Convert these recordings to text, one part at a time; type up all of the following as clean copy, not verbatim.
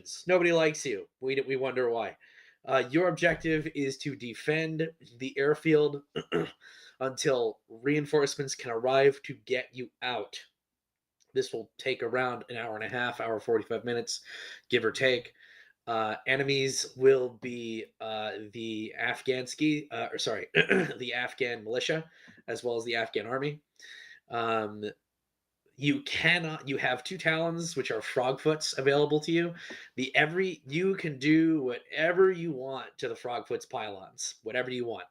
missions. Nobody likes you. We wonder why. Your objective is to defend the airfield until reinforcements can arrive to get you out. This will take around an hour and a half, hour 45 minutes, give or take. Enemies will be the the Afghan militia, as well as the Afghan army. Um, you have two talons, which are frogfoots, available to you. You can do whatever you want to the frogfoots pylons, whatever you want.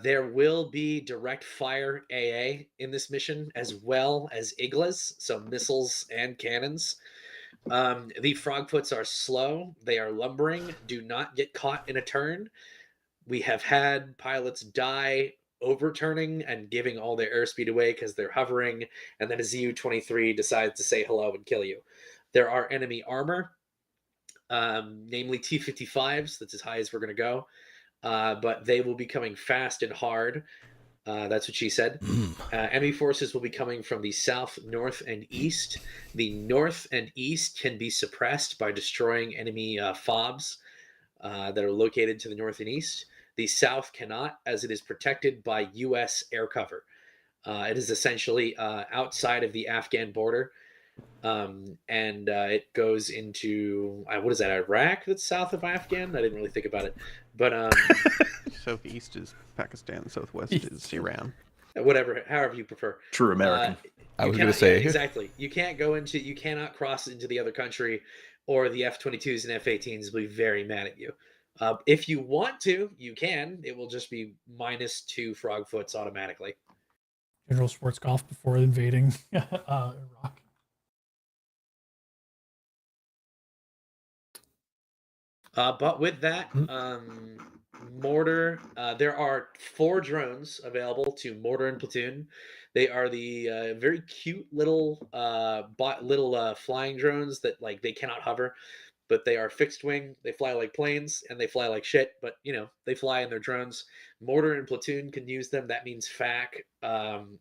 There will be direct fire AA in this mission, as well as iglas, so missiles and cannons. The frogfoots are slow. They are lumbering. Do not get caught in a turn. We have had pilots die overturning and giving all their airspeed away because they're hovering, and then a ZU-23 decides to say hello and kill you. There are enemy armor, namely T-55s. That's as high as we're going to go. But they will be coming fast and hard. That's what she said. Enemy forces will be coming from the south, north, and east. The north and east can be suppressed by destroying enemy FOBs that are located to the north and east. The south cannot, as it is protected by U.S. air cover. It is essentially outside of the Afghan border. And it goes into what is that, Iraq? That's south of Afghan. I didn't really think about it, but southeast is Pakistan, southwest is Iran. Whatever, however you prefer. True American. I was going to say exactly. You cannot cross into the other country, or the F-22s and F-18s will be very mad at you. If you want to, you can. It will just be -2 frogfoots automatically. General Schwarzkopf before invading Iraq. But with that, mortar, there are 4 drones available to mortar and platoon. They are the very cute little flying drones that, like, they cannot hover, but they are fixed wing. They fly like planes and they fly like shit, but they fly in their drones. Mortar and platoon can use them. That means FAC, and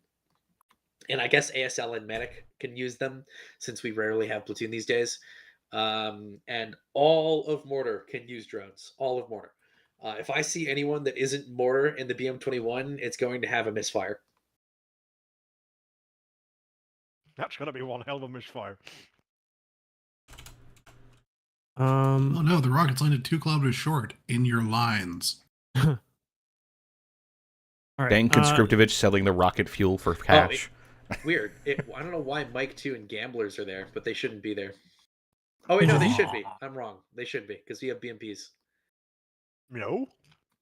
I guess ASL and medic can use them, since we rarely have platoon these days. And all of mortar can use drones. All of mortar. If I see anyone that isn't mortar in the BM-21, it's going to have a misfire. That's going to be one hell of a misfire. Oh no, the rockets landed 2 kilometers short in your lines. All right. Dan Conscriptovich selling the rocket fuel for cash. Weird. I don't know why Mike 2 and Gamblers are there, but they shouldn't be there. Oh wait, no, they should be. I'm wrong. They should be, because we have BMPs. No.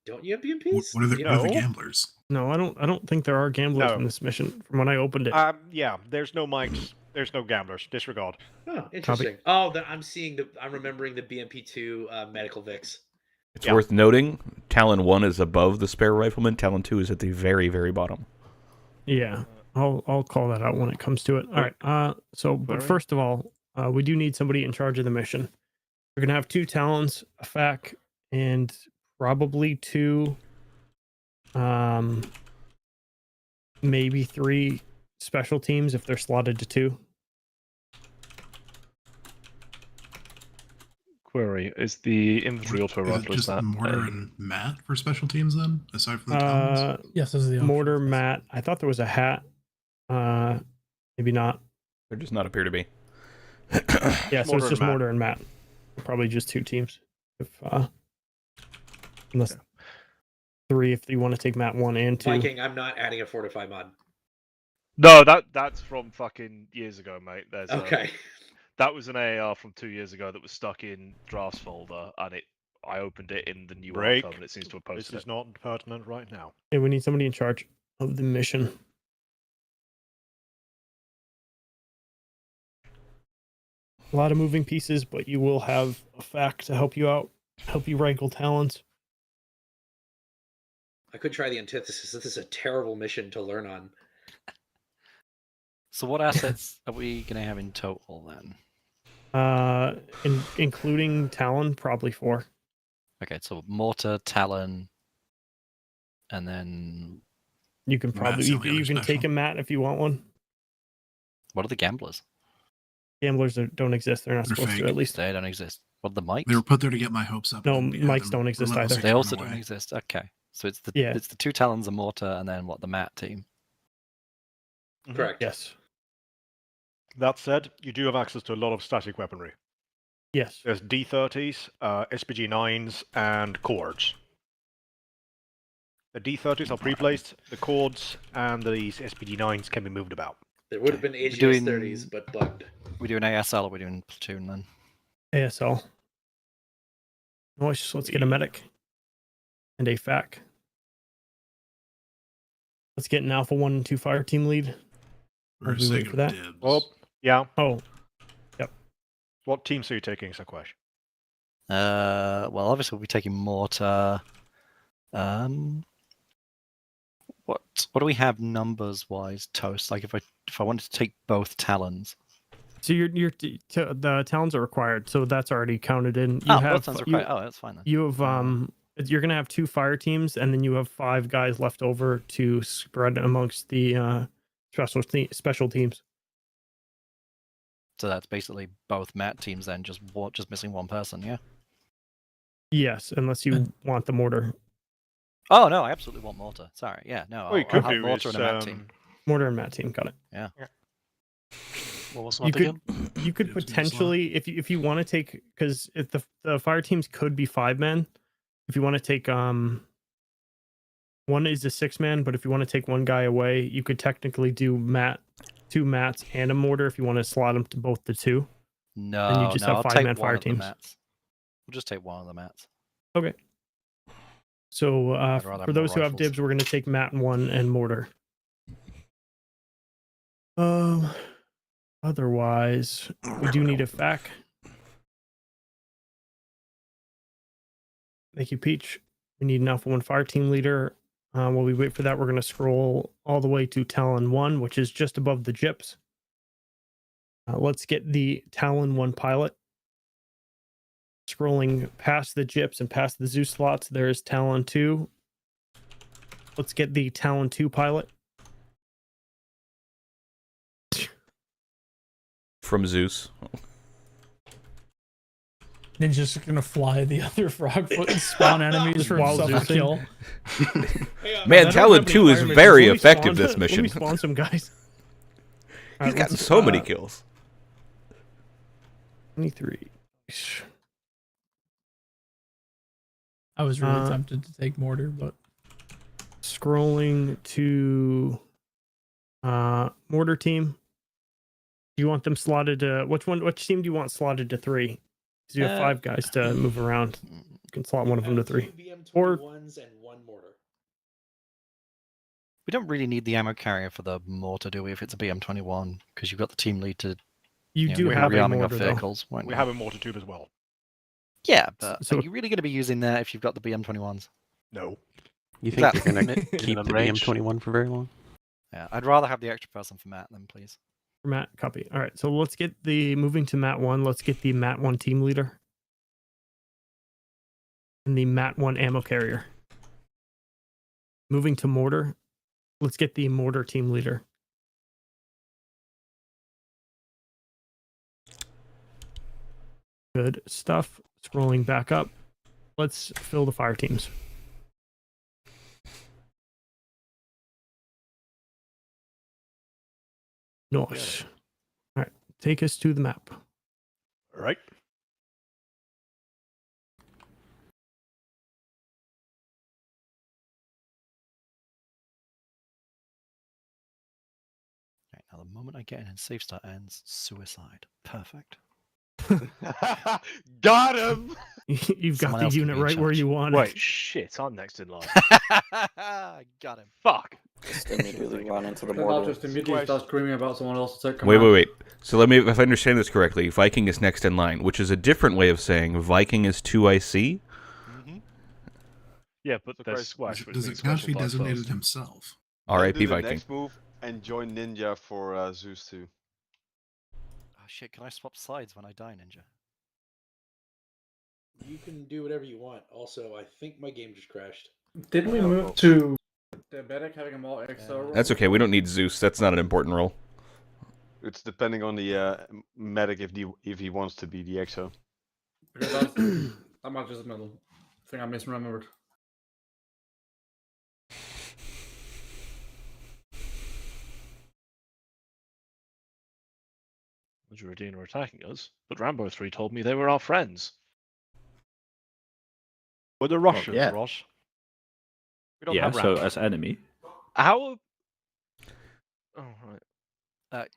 Don't you have BMPs? What are the Gamblers? No, I don't think there are gamblers in this mission from when I opened it. Yeah, there's no mics. There's no gamblers. Disregard. Oh, interesting. Copy. I'm remembering the BMP2 medical Vix. It's worth noting, Talon 1 is above the spare rifleman. Talon 2 is at the very, very bottom. Yeah, I'll call that out when it comes to it. All right. But first of all, we do need somebody in charge of the mission. We're gonna have 2 Talons, a FAC, and probably 2, maybe 3 special teams if they're slotted to 2. Query: is the infantry auto rifle just that mortar and mat for special teams then, aside from the Talons? Yes, this is the mortar mat. I thought there was a hat. Maybe not. There does not appear to be. Yeah, so it's just mortar and mat. Probably just 2 teams. Unless 3 if you want to take mat 1 and 2. Viking, I'm not adding a Fortify mod. No, that's from fucking years ago, mate. Okay. That was an AR from 2 years ago that was stuck in drafts folder, and I opened it in the new archive, and it seems to have posted. This is not pertinent right now. Yeah, we need somebody in charge of the mission. A lot of moving pieces, but you will have a FAC to help you out, help you wrangle Talons. I could try the antithesis. This is a terrible mission to learn on. So what assets are we going to have in total then? Including Talon, probably 4. Okay, so mortar, Talon, and then you can probably you can take a mat if you want one. What are the gamblers? Gamblers don't exist. They're not They're supposed to, fake. at least. They don't exist. What, the mics? They were put there to get my hopes up. No, and then we had mics them don't exist relentlessly either. They turn also away. don't exist. Okay. So it's the Yeah. it's the 2 Talons, a Mortar, and then what, the Mat team. Correct. Yes. That said, you do have access to a lot of static weaponry. Yes. There's D30s, SPG-9s, and cords. The D30s are pre-placed, the cords and these SPG-9s can be moved about. There would have been We're AGS doing- 30s, but bugged. We doing ASL or we doing platoon then? ASL. Nice. Let's get a medic and a FAC. Let's get an Alpha 1 and 2 fire team lead. For Or the we wait sake for of that? dibs. Oh, yeah. Oh, What teams are you taking, Sakwash? Well, obviously we'll be taking Mortar. What do we have numbers wise, Toast? Like if I wanted to take both Talons. so the talons are required, so that's already counted in. You Both have Talons are you, required. Oh, that's fine then. you have you're gonna have 2 fire teams, and then you have 5 guys left over to spread amongst the special teams. So that's basically both Mat teams then, just missing one person, yeah? Yes, unless you want the mortar. Oh no, I absolutely want Mortar. Sorry, yeah, no. What you I'll could have do Mortar is and a Mat team. Mortar and Mat team, got it. What was You that could again? you could Dibs in the slot. potentially, if you want to take, because if the fire teams could be 5 men, if you want to take one is a 6 man, but if you want to take one guy away, you could technically do 2 mats and a mortar if you want to slot them to both the 2. No, just no, have I'll 5-man take one fire of the teams. Mats. We'll just take one of the Mats. Okay. So I'd rather for have those more who have rifles. dibs, we're going to take mat 1 and mortar. Otherwise, we do need a FAC. Thank you, Peach. We need an Alpha 1 fire team leader. While we wait for that, we're going to scroll all the way to Talon 1, which is just above the Gyps. Let's get the Talon 1 pilot. Scrolling past the Gyps and past the Zeus slots, there is Talon 2. Let's get the Talon 2 pilot. From Zeus. Ninja's just gonna fly the other frogfoot and spawn enemies for While himself to Zeusing. kill. Man, I don't Talon have any 2 is fire missions. very Let me effective spawn- this Let mission. me spawn some guys. He's Alright, gotten let's, so many kills. 23. I was really Uh, tempted to take mortar, but Scrolling to mortar team. Do you want them slotted to which team do you want slotted to 3? Because you have 5 guys to move around. You can slot one of them to 3. 2 Or- BM21s and 1 mortar. We don't really need the ammo carrier for the Mortar, do we, if it's a BM21? Because you've got the team lead to You do we're have a rearming mortar of though. vehicles, won't We you? have a mortar tube as well. Yeah, but So- are you really going to be using that if you've got the BM21s? No. You think That- you're gonna Keep keep it the range. BM21 for very long? Yeah, I'd rather have the extra person for Matt then, please. Matt, copy. All right, so let's get moving to Mat 1. Let's get the Mat 1 team leader. And the Mat 1 ammo carrier. Moving to mortar. Let's get the mortar team leader. Good stuff. Scrolling back up. Let's fill the fire teams. Nice. All right, take us to the map. All right. Right, now, the moment I get in and safe start ends, suicide. Perfect. Got him! You've got Someone the else can unit be in right where charge. you want it. Wait, shit, I'm next in line. Got him. Fuck. Just immediately run into the I'll mortar. just immediately start screaming about someone else to take Wait, command. wait. So let me, if I understand this correctly, Viking is next in line, which is a different way of saying Viking is 2IC. Mm-hmm. Yeah, but So there's Christ, Squash, which Does means it count if he special dice designated first. himself? R.I.P. Do the Viking. next move and join Ninja for Zeus 2. Oh shit, can I swap sides when I die, Ninja? You can do whatever you want. Also, I think my game just crashed. Didn't we move to diabetic having a more XR role? That's okay. We don't need Zeus. That's not an important role. It's depending on the medic if he wants to be the exo. Okay, that match is the middle. I think I misremembered. The Juradine are attacking us, but Rambo 3 told me they were our friends. We're the Russians, yeah. Ross. We don't Yeah, have so Rambo. as enemy. How? Oh, right.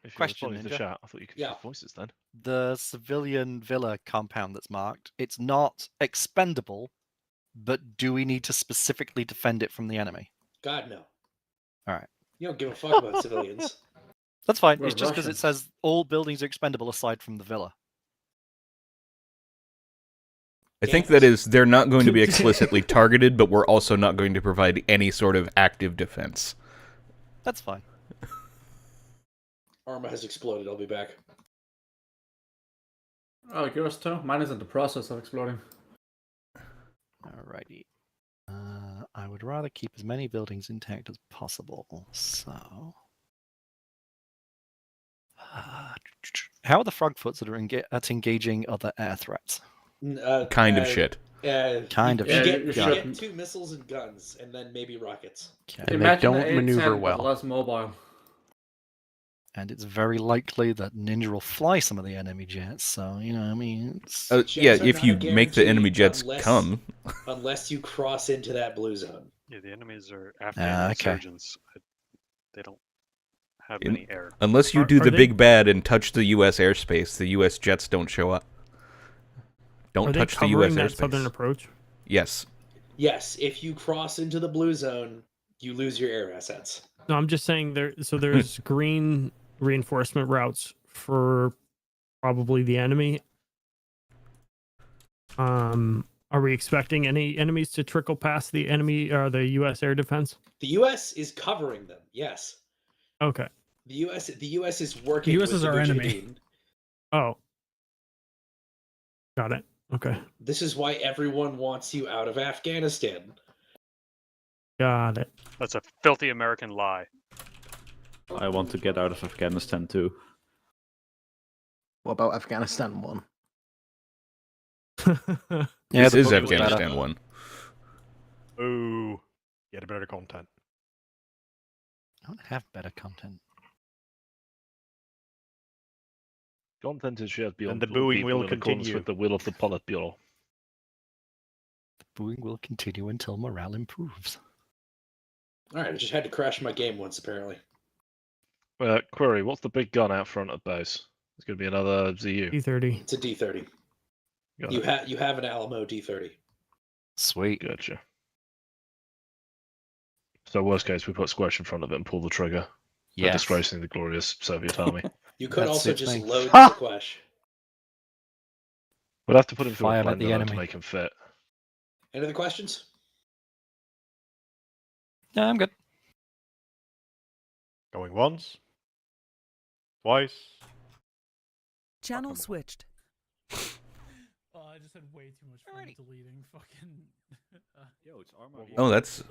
If you Question, responded to the Ninja. chat, I thought you could use voices then. The civilian villa compound that's marked, it's not expendable, but do we need to specifically defend it from the enemy? God, no. All right. You don't give a fuck about civilians. That's fine. We're It's just because it Russians. says all buildings are expendable aside from the villa. I think that is, they're not going to be explicitly targeted, but we're also not going to provide any sort of active defense. That's fine. Arma has exploded. I'll be back. Oh, yours too? Mine is in the process of exploding. Alrighty. I would rather keep as many buildings intact as possible, so... how are the Frogfoots that are at engaging other air threats? Kind of shit. Kind of you shit. You Got get it. 2 missiles and guns, and then maybe rockets. Okay. Imagine the A10 but less mobile. And it's very likely that Ninja will fly some of the enemy jets, so, you know, I mean... It's... Yeah, Jets are if not you a make the enemy guarantee jets unless- come. Unless you cross into that blue zone. Yeah, the enemies are Afghan okay. insurgents. They don't have any air. Unless you do Are the they- big bad and touch the U.S. airspace, the U.S. jets don't show up. Don't Are they touch the covering U.S. that airspace. southern approach? Yes. Yes, if you cross into the blue zone, you lose your air assets. No, I'm just saying there. So there's green reinforcement routes for probably the enemy. Are we expecting any enemies to trickle past the enemy or the U.S. air defense? The U.S. is covering them. Yes. Okay. The U.S. is working. The US with is the our enemy. Mujahideen. Oh. Got it. Okay. This is why everyone wants you out of Afghanistan. Got it. That's a filthy American lie. I want to get out of Afghanistan too. What about Afghanistan 1? Yeah, This the is book was Afghanistan better. 1. Ooh. Get better content. I don't have better content. Content is shared beyond And the all booing people will in accordance continue. with the will of the Politburo. The booing will continue until morale improves. All right, I just had to crash my game once apparently. Query, what's the big gun out front of base? It's going to be another ZU. D30. It's a D30. Got You it. you have an Alamo D30. Sweet. Gotcha. So worst case, we put Squash in front of it and pull the trigger. For Yes. disgracing the glorious Soviet army. You could That also suits just me. load Sequesh. We'll have to put him through a Fire at the blender though, to enemy. make him fit. Any other questions? Yeah, I'm good. Going once. Twice. Channel switched. Oh, I just had way too much fun deleting fucking. Yo, it's armor. Oh, that's...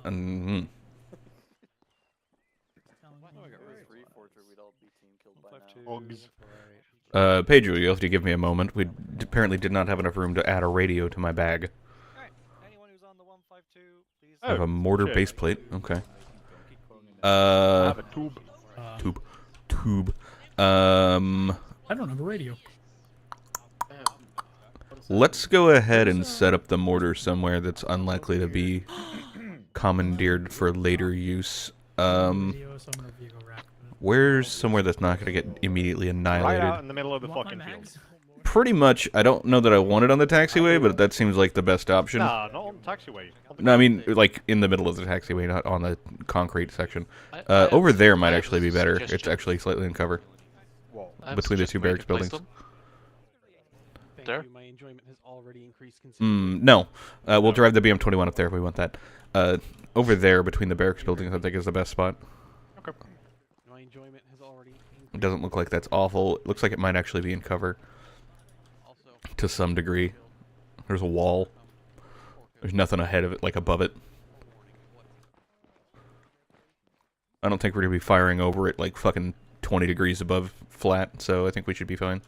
Pedro, you'll have to give me a moment. We apparently did not have enough room to add a radio to my bag. I have a mortar base plate. Okay. I have a tube. Tube. I don't have a radio. Let's go ahead and set up the mortar somewhere that's unlikely to be commandeered for later use. Where's somewhere that's not going to get immediately Right annihilated? out in the middle of the fucking field. Pretty much. I don't know that I want it on the taxiway, but that seems like the best option. Nah, not on the taxiway. On the No, I mean, like, in the middle of the taxiway, not on the concrete section. Over there might actually be better. It's actually slightly in cover. Between the two barracks buildings. There? No. We'll drive the BM-21 up there if we want that. Over there, between the barracks buildings, I think is the best spot. Okay. It doesn't look like that's awful. It looks like it might actually be in cover. To some degree. There's a wall. There's nothing ahead of it, like above it. I don't think we're going to be firing over it like fucking 20 degrees above flat, so I think we should be fine.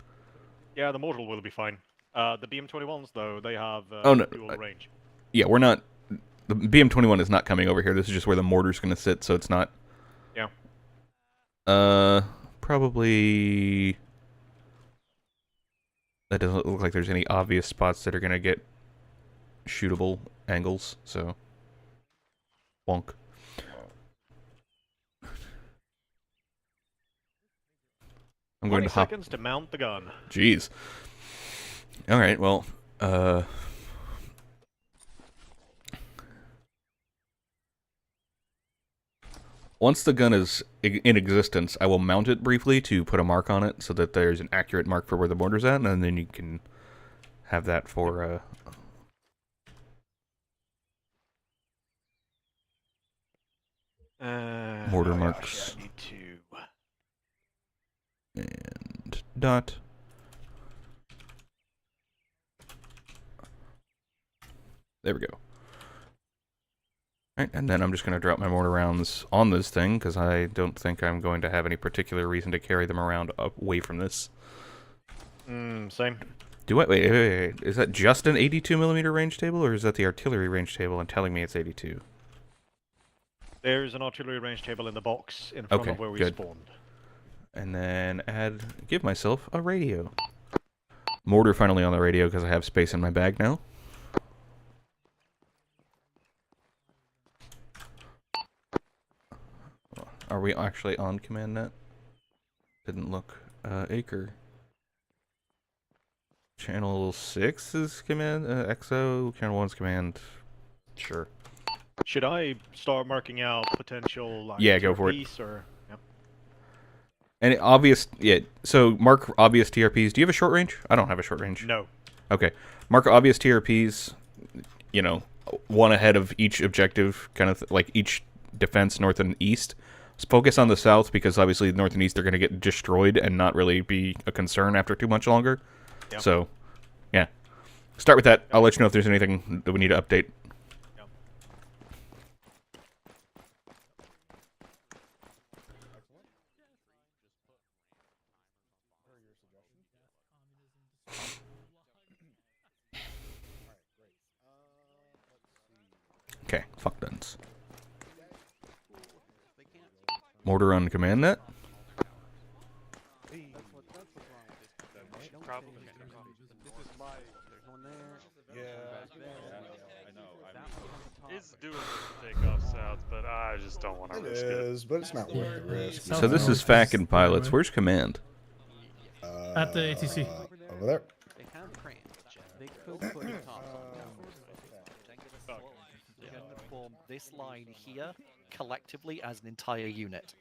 Yeah, the mortal will be fine. The BM-21s, though, they have dual range. Yeah, we're not... The BM-21 is not coming over here. This is just where the mortar's going to sit, so it's not... Yeah. Probably... That doesn't look like there's any obvious spots that are going to get shootable angles, so... Wonk. I'm going to hop... seconds to mount the gun. Jeez. Alright, well, once the gun is in existence, I will mount it briefly to put a mark on it so that there's an accurate mark for where the mortar's at, and then you can have that for, mortar marks. I need to... And dot. There we go. Alright, and then I'm just going to drop my mortar rounds on this thing, because I don't think I'm going to have any particular reason to carry them around away from this. Same. Do I? Wait. Is that just an 82mm range table, or is that the artillery range table and telling me it's 82? There's an artillery range table in the box in front of where we spawned. And then give myself a radio. Mortar finally on the radio because I have space in my bag now. Are we actually on command net? Didn't look. Acre. Channel 6 is command. XO. Channel 1's command. Sure. Should I start marking out potential? Yeah, go for it. Or... Yep. And obvious, yeah. So mark obvious TRPs. Do you have a short range? I don't have a short range. No. Okay. Mark obvious TRPs. You know, one ahead of each objective, kind of like each defense, north and east. Let's focus on the south because obviously north and east are going to get destroyed and not really be a concern after too much longer. Yep. So, yeah. Start with that. I'll let you know if there's anything that we need to update. Okay, fuck duns. Mortar on command net. It's doable to take off south, but I just don't want to risk it. It is, but it's not worth the risk. So this is FAC and pilots. Where's command? At the ATC. Over there. This line here collectively as an entire unit.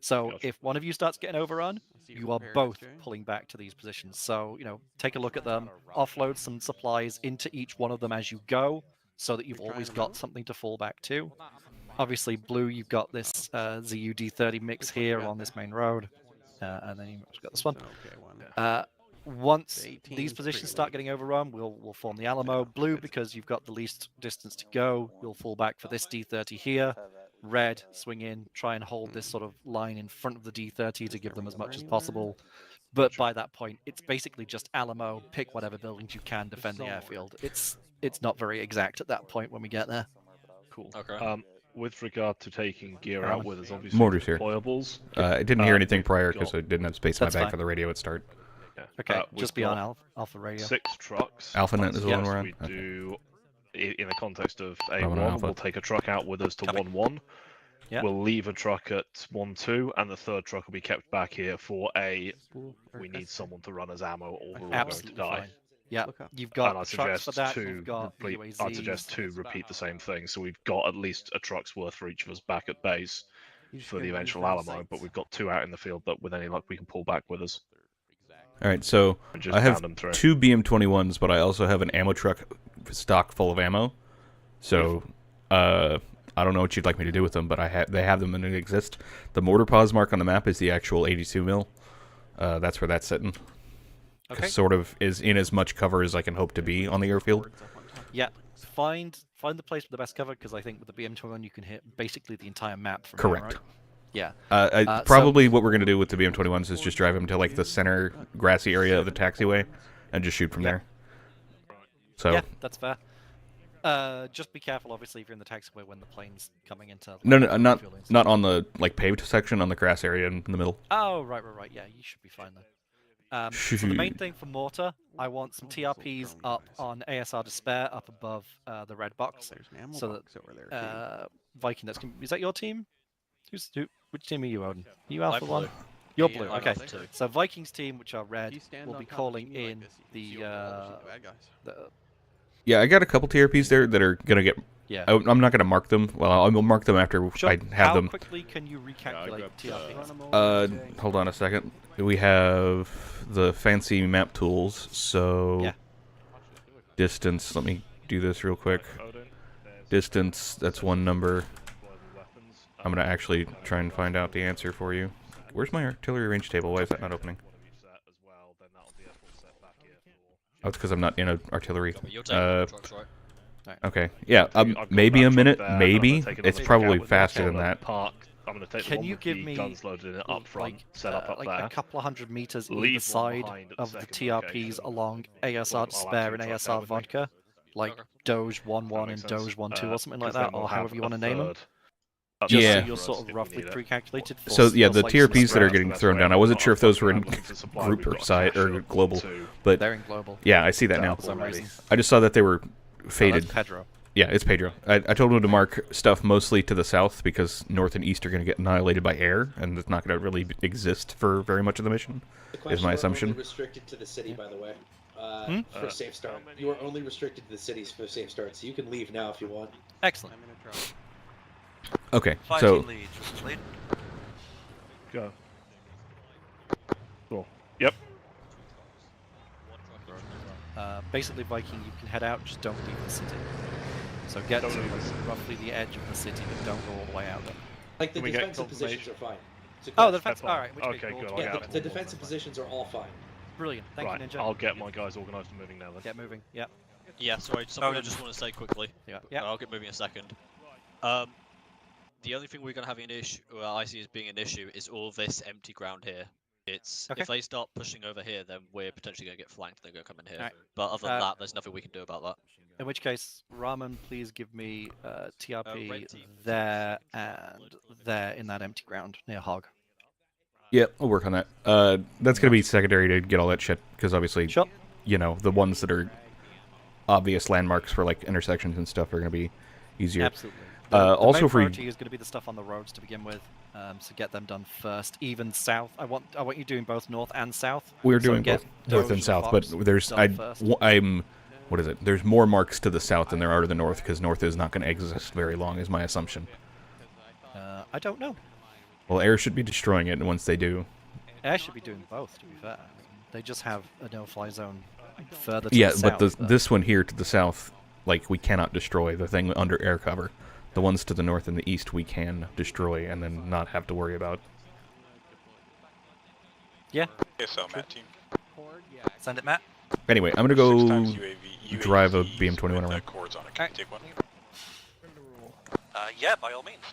So if one of you starts getting overrun, you are both pulling back to these positions. So, you know, take a look at them, offload some supplies into each one of them as you go, so that you've always got something to fall back to. Obviously, blue, you've got this ZUD-30 mix here on this main road, and then you've got this one. Once these positions start getting overrun, we'll form the Alamo. Blue, because you've got the least distance to go, you'll fall back for this D30 here. Red, swing in, try and hold this sort of line in front of the D30 to give them as much as possible. But by that point, it's basically just Alamo, pick whatever buildings you can, defend the airfield. It's not very exact at that point when we get there. Cool. Okay. With regard to taking gear out with us, obviously Mortar's here. deployables. I didn't hear anything prior because I didn't have space in my That's bag fine. for the radio at start. Okay, We've just be on got Alpha radio. 6 trucks. AlphaNet is the one Yes, we're on? we Okay. do, in the context of I'm on A1, Alpha. we'll take a truck out with us to 1-1. Yeah. We'll leave a truck at 1-2, and the third truck will be kept back here for we need someone to run as ammo, or we're all going to die. Fine. Yeah, you've got And I trucks for suggest that, you've got I'd suggest to repeat the same thing, so we've got at least a truck's worth for each of us back at base for the eventual Alamo, but we've got 2 out in the field that with any luck we can pull back with us. Alright, so Just I have pound them through. 2 BM-21s, but I also have an ammo truck stock full of ammo. So, I don't know what you'd like me to do with them, but they have them and they exist. The mortar pause mark on the map is the actual 82 mil. That's where that's sitting. Okay. Sort of is in as much cover as I can hope to be on the airfield. Yeah, find the place with the best cover, because I think with the BM-21 you can hit basically the entire map from Correct. Here, Yeah. Probably what we're gonna do with the BM-21s is just drive them to like the center grassy area of the taxiway, and just shoot from there. So yeah, that's fair. Just be careful, obviously, if you're in the taxiway when the plane's coming into. Like, no, not on the like paved section, on the grass area in the middle. Oh, right. Yeah, you should be fine then. So the main thing for mortar, I want some TRPs up on ASR Despair, up above the red box, so that Viking. Is that your team? Which team are you, Odin? Are you Alpha One? You're blue. Okay. So Vikings team, which are red, will be calling in the. Yeah, I got a couple TRPs there that are gonna get. Yeah. I'm not gonna mark them. Well, I'll mark them after I have them. How quickly can you recalculate TRPs? Hold on a second. We have the fancy map tools. So distance. Let me do this real quick. Distance. That's one number. I'm gonna actually try and find out the answer for you. Where's my artillery range table? Why is that not opening? Oh, it's because I'm not in an artillery. Okay. Yeah. Maybe a minute. Maybe it's probably faster than that. I'm going to take Can you give me guns loaded in up front, set up like there. a couple of hundred meters either side of the TRPs along ASR Despair and ASR Vodka, like Doge 1-1 and Doge 1-2 or something like that, or however you want to name them? Just so you're sort of roughly pre-calculated. So yeah, the TRPs that are getting thrown down, I wasn't sure if those were in group or site or global, but they're in global. Yeah, I see that now. I just saw that they were faded. That's Pedro. Yeah, it's Pedro. I told him to mark stuff mostly to the south because north and east are going to get annihilated by air, and it's not going to really exist for very much of the mission. Is my assumption. Only restricted to the city, by the way, for safe start. You are only restricted to the cities for safe start, so you can leave now if you want. Excellent. Okay, so. Go. Cool. Yep. Basically, Viking, you can head out, just don't leave the city. So get to roughly the edge of the city, but don't go all the way out there. Like the defensive positions are fine. Oh, the defensive. All right. Okay, good. Yeah, the defensive positions are all fine. Brilliant. Thank you, Ninja. I'll get my guys organised and moving now then. Get moving. Yep. Yeah. Sorry. Something I just want to say quickly. Yeah. I'll get moving in a second. The only thing we're going to have an issue, well, I see as being an issue, is all this empty ground here. It's if they start pushing over here, then we're potentially going to get flanked. They're going to come in here. Right. But other than that, there's nothing we can do about that. In which case, Raman, please give me TRP there and there in that empty ground near Hog. Yeah, I'll work on that. That's going to be secondary to get all that shit, because obviously, you know, the ones that are obvious landmarks for like intersections and stuff are going to be easier. Absolutely. Also, main for priority is going to be the stuff on the roads to begin with, so get them done first. Even south, I want you doing both north and south. We're doing both north and south, but there's I'm what is it? There's more marks to the south than there are to the north, because north is not going to exist very long, is my assumption. I don't know. Well, air should be destroying it, and once they do, air should be doing both. To be fair, I mean, they just have a no-fly zone further to yeah, the but south. this one here to the south, like we cannot destroy the thing under air cover. The ones to the north and the east we can destroy and then not have to worry about. Yeah. So, Matt team. Send it, Matt. Anyway, I'm gonna go drive a BM-21 around. Can you take one? Yeah, by all means.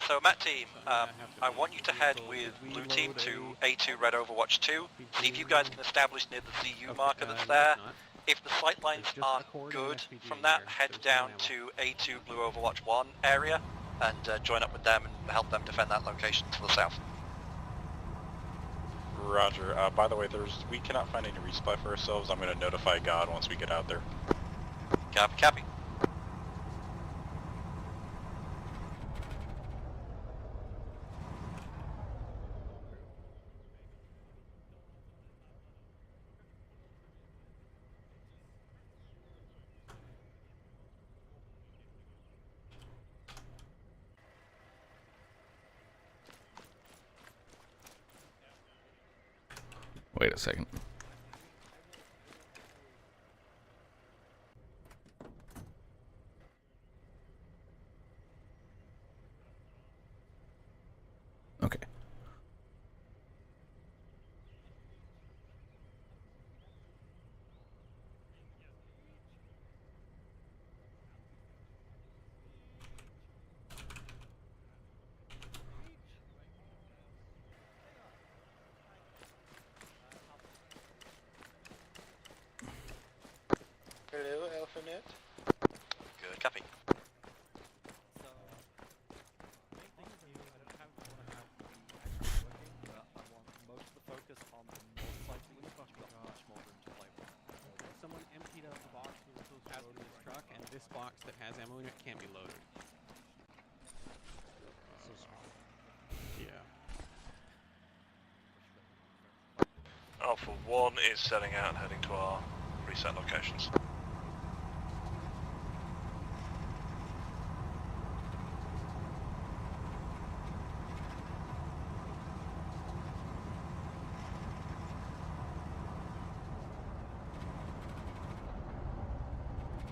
So, Matt team, I want you to head with blue team to A2 Red Overwatch 2. See if you guys can establish near the ZU marker that's there. If the sight lines aren't good from that, head down to A2 Blue Overwatch 1 area and join up with them and help them defend that location to the south. Roger. By the way, we cannot find any resupply for ourselves. I'm going to notify God once we get out there. Copy. Wait a second. Okay. box that has ammo in it can't be loaded. Yeah. Alpha 1 is setting out and heading to our reset locations.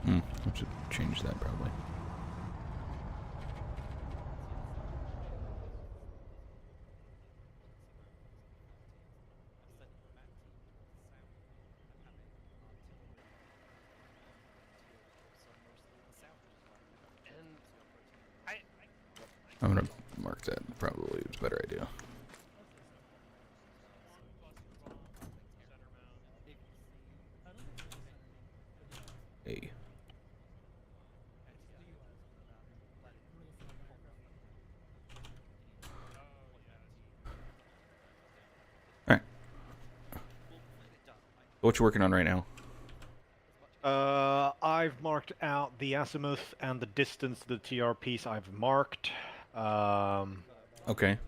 I should change that probably. I'm gonna mark that. Probably it's a better idea. A. Alright. What you working on right now? I've marked out the azimuth and the distance to the TRPs I've marked. Okay.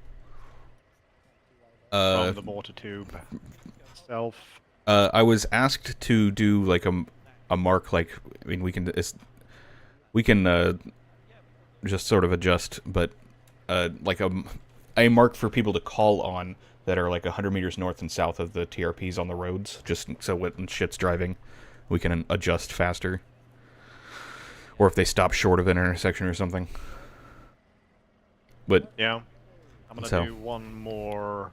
From the mortar tube itself. I was asked to do like a mark, like, I mean, we can just sort of adjust, but like a mark for people to call on that are like 100 meters north and south of the TRPs on the roads, just so when shit's driving, we can adjust faster. Or if they stop short of an intersection or something. But yeah, I'm gonna do one more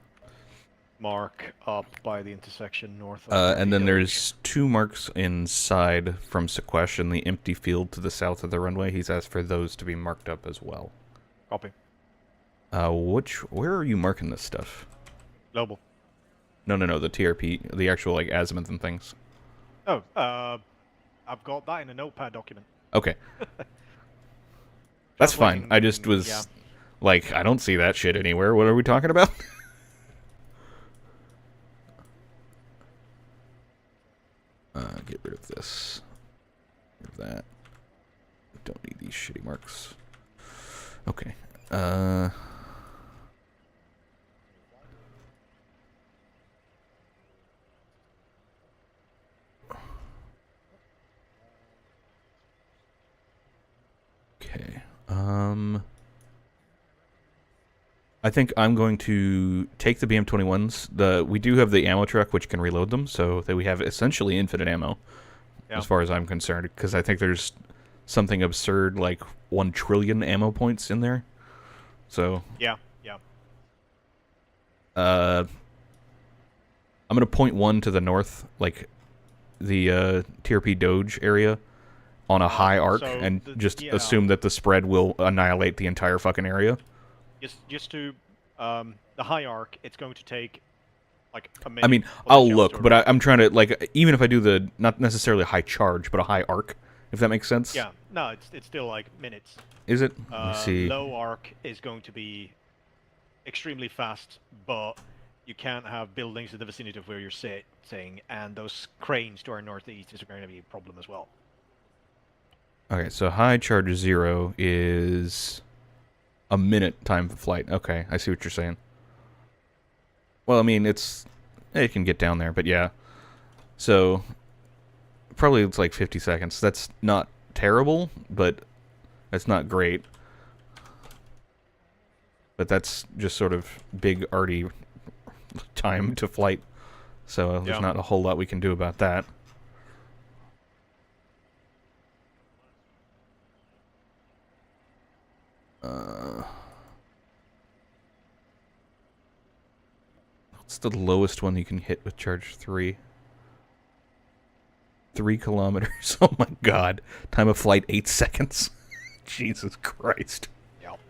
mark up by the intersection north of and then there's 2 marks inside from Sequesh in the empty field to the south of the runway. He's asked for those to be marked up as well. Copy. Where are you marking this stuff? Global. No, the TRP, the actual like azimuth and things. Oh, I've got that in a notepad document. Okay. That's fine. I just was like, I don't see that shit anywhere. What are we talking about? Get rid of this. Get rid of that. Don't need these shitty marks. Okay. Okay. I think I'm going to take the BM-21s. We do have the ammo truck, which can reload them, so that we have essentially infinite ammo, as far as I'm concerned. Because I think there's something absurd like 1 trillion ammo points in there. So yeah. I'm gonna point 1 to the north, like the TRP Doge area, on a high arc, and just assume that the spread will annihilate the entire fucking area. Just to the high arc, it's going to take like a minute. I mean, I'll look, but I'm trying to, like, even if I do the not necessarily high charge, but a high arc, if that makes sense. Yeah, no, it's still like minutes. Is it? Let me see. Low arc is going to be extremely fast, but you can't have buildings in the vicinity of where you're sitting, and those cranes to our northeast is going to be a problem as well. Okay, so high charge 0 is a minute time for flight. Okay, I see what you're saying. Well, I mean, it can get down there, but yeah. So, probably it's like 50 seconds. That's not terrible, but that's not great. But that's just sort of big, arty time to flight. So, there's not a whole lot we can do about that. What's the lowest one you can hit with charge 3? 3 kilometers. Oh my god. Time of flight 8 seconds. Jesus Christ. Yep.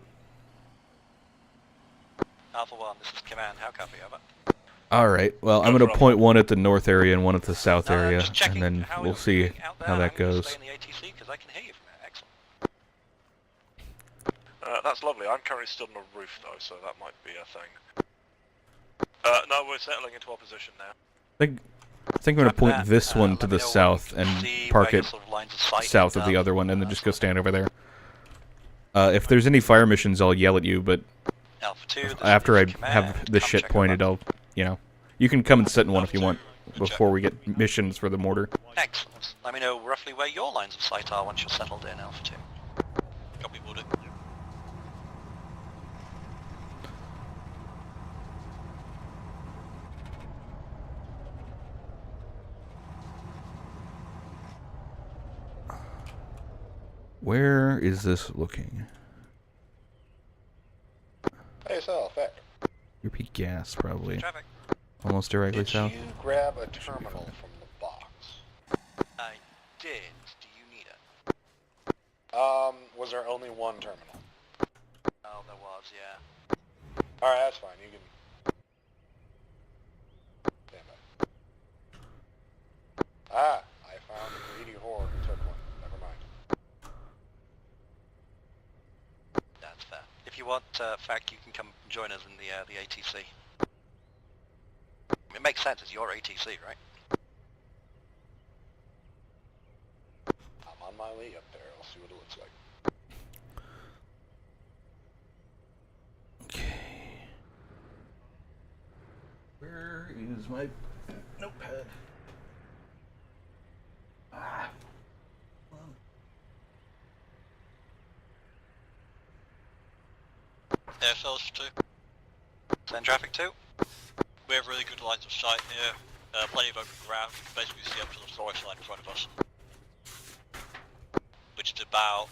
Alpha 1, this is Command. How copy? Over. Alright, well, I'm going to point 1 at the north area and 1 at the south area, and then we'll see how that goes. Stay in the ATC because I can hear you from there. Excellent. That's lovely. I'm currently still on the roof, though, so that might be a thing. No, we're settling into our position now. I think I'm going to point that. this one to Let me the know when south you and see park where your it sort of lines of sight south of the other one, and then just go stand over there. If there's any fire missions, I'll yell at you, but Alpha 2, this after is I command. have this Come shit check pointed, I'll, you can come and sit in one if you want before we get missions for the mortar. Excellent. Let me know roughly where your lines of sight are once you're settled in, Alpha 2. Copy, Border. Where is this looking? Hey, so, Vic. Repeat gas, probably. Traffic. Almost directly Did south. you grab a terminal from the box? I did. Do you need it? Was there only one terminal? Oh, there was, yeah. Alright, that's fine. You can... Damn it. Ah, I found a greedy whore who took one. Never mind. That's fair. If you want, Fact, you can come join us in the ATC. It makes sense, it's your ATC, right? I'm on my way up there. I'll see what it looks like. Okay. Where is my notepad? Air cells 2. Send traffic 2. We have really good lines of sight here. Plenty of open ground. You can basically see up to the storage line in front of us. Which is about,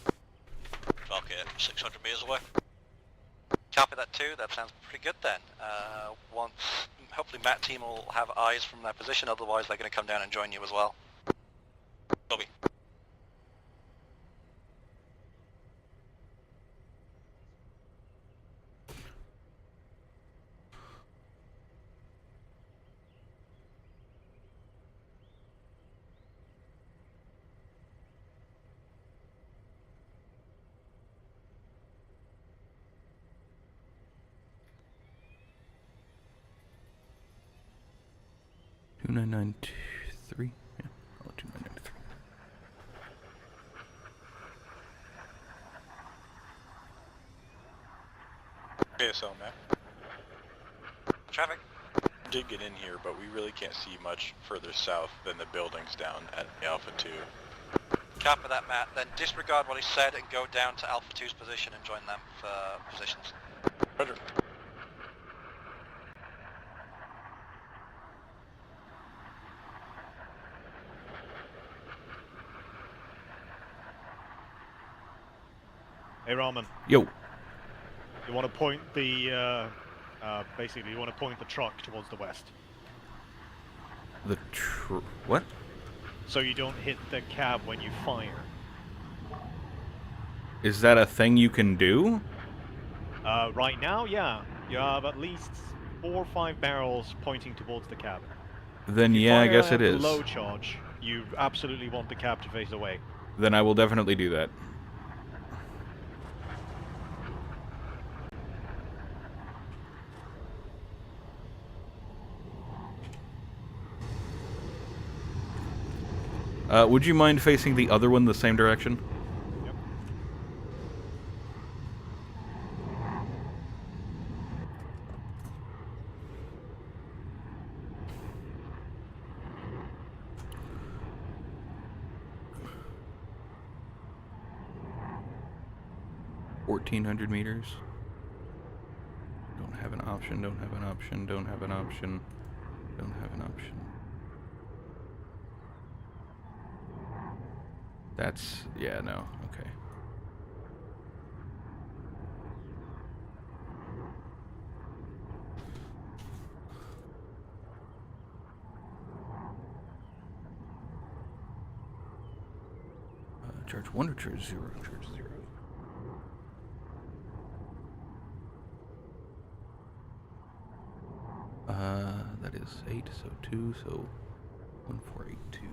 fuck it, 600 meters away. Copy that too. That sounds pretty good then. Once, hopefully Matt team will have eyes from their position, otherwise they're going to come down and join you as well. Copy. Two 2993. Yeah, I'll 2993. ASL, Matt. Traffic. Did get in here, but we really can't see much further south than the buildings down at Alpha 2. Copy that, Matt. Then disregard what he said and go down to Alpha 2's position and join them for positions. Roger. Hey, Raman. Yo. You want to point the, basically, you want to point the truck towards the west. What? So you don't hit the cab when you fire. Is that a thing you can do? Right now, yeah. You have at least 4 or 5 barrels pointing towards the cab. Then If you yeah, I fire guess at it is. low charge, you absolutely want the cab to face away. Then I will definitely do that. Would you mind facing the other one the same direction? Yep. $1,400 meters. Don't have an option, don't have an option, don't have an option, don't have an option. That's, yeah, no, okay. Charge 1 or charge 0? Charge 0. That is 8, so 2, so 1482.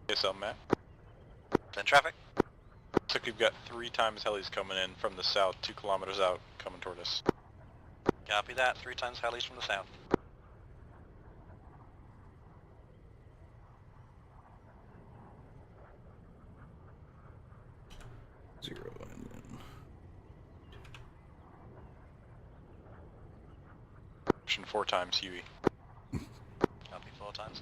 Yes, I'm Matt. Then traffic. Looks like we've got 3 times helis coming in from the south, 2 kilometers out, coming toward us. Copy that. 3 times helis from the south. Zero. And Option 4 times Huey. Copy 4 times.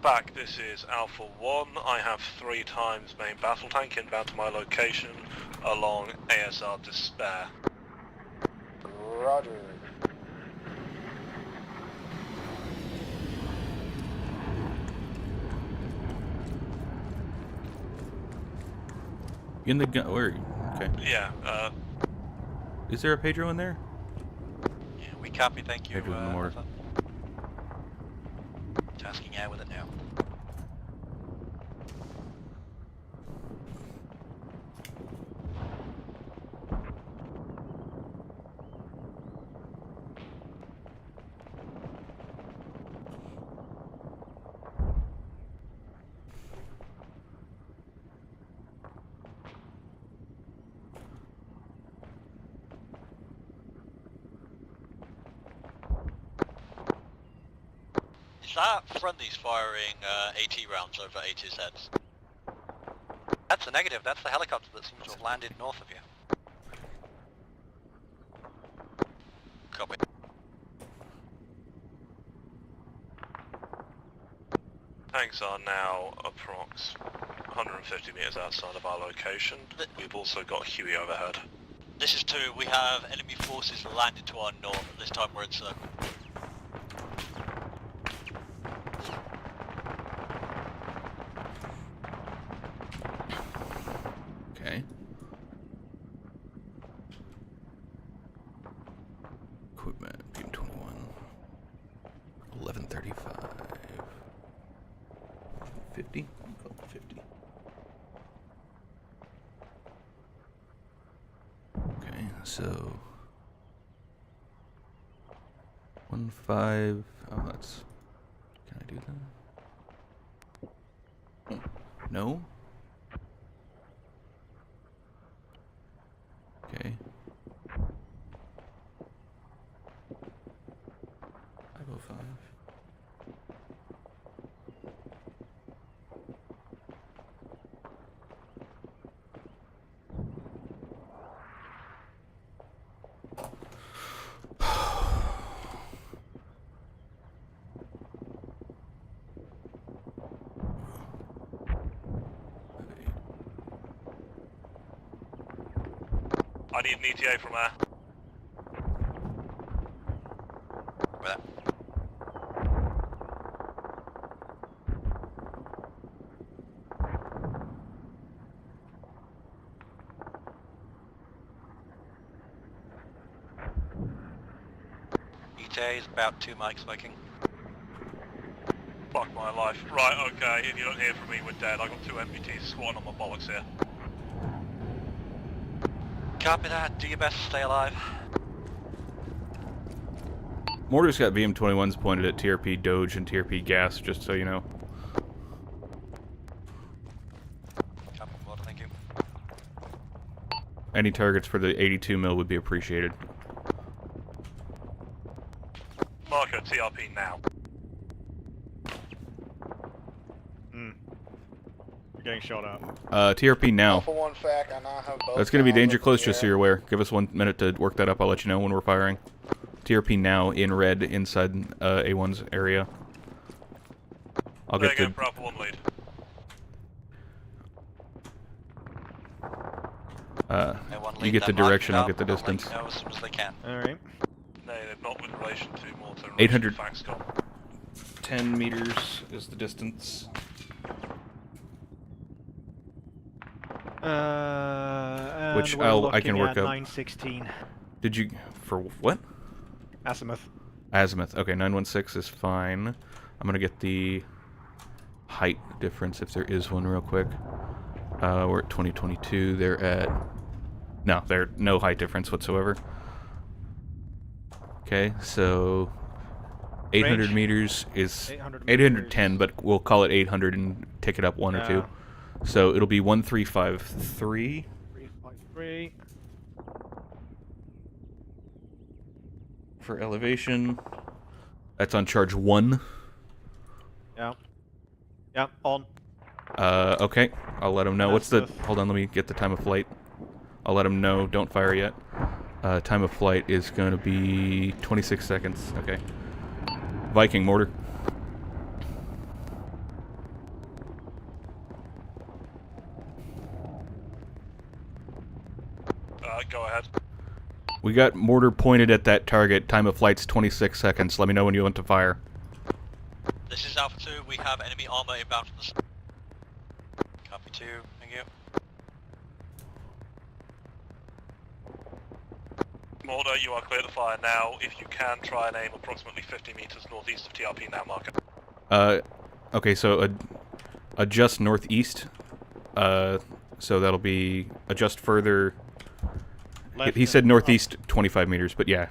Back, this is Alpha 1. I have 3 times main battle tank inbound to my location along ASR Despair. Roger. in the gun. Where? Okay. Yeah, Is there a Pedro in there? Yeah, we copy, thank you. Pedro in the mortar. Alpha. Tasking air with it now. Is that friendlies firing AT rounds over AT's heads? That's a negative. That's the helicopter that seems to have landed north of you. Copy. tanks are now approx 150 meters outside of our location. We've also got Huey overhead. This is 2. We have enemy forces landed to our north. This time we're in circle. Okay. Equipment, Beam 21. 1135. 50? Call it 50. Okay, so 1-5. Oh, that's. Can I do that? No? Okay. 505. I need an ETA from air. ETA is about 2 mics, Viking. Fuck my life. Right, okay, if you don't hear from me, we're dead. I got 2 MBTs squatting on my bollocks here. Copy that. Do your best to stay alive. Mortar's got BM-21s pointed at TRP Doge and TRP Gas, just so you know. Copy, Mortar, thank you. Any targets for the 82 mil would be appreciated. Marco, TRP now. We're getting shot at. TRP now. Alpha 1 fact, I now have both That's going to be towers danger up in close, the just so air. you're aware. Give us 1 minute to work that up. I'll let you know when we're firing. TRP now in red inside A1's area. I'll There get you the. go, Bravo 1 lead. You get the direction, I'll get the distance. I'll let you know as soon as they can. Alright. No, not with relation to Mortar. 800. Facts, 10 meters is the distance. Which I can work up. 916. Did you for what? Azimuth. Azimuth. Okay, 916 is fine. I'm gonna get the height difference if there is one real quick. We're at 2022. They're at... No, they're no height difference whatsoever. Okay, so 800 Range? meters is 800 810, but we'll call it 800 and tick it up one or two. So it'll be 1353. 353. For elevation. That's on charge 1. Yeah. Yeah, on. Okay. I'll let him know. What's the... Azimuth. Hold on, let me get the time of flight. I'll let him know. Don't fire yet. Time of flight is going to be 26 seconds. Okay. Viking mortar. Go ahead. We got mortar pointed at that target. Time of flight's 26 seconds. Let me know when you want to fire. This is Alpha 2, we have enemy armor inbound from the... Copy 2, thank you. Mortar, you are clear to fire now. If you can, try and aim approximately 50 meters northeast of TRP now, marker. Okay, so adjust northeast. So that'll be adjust further. He said northeast 25 meters, but yeah.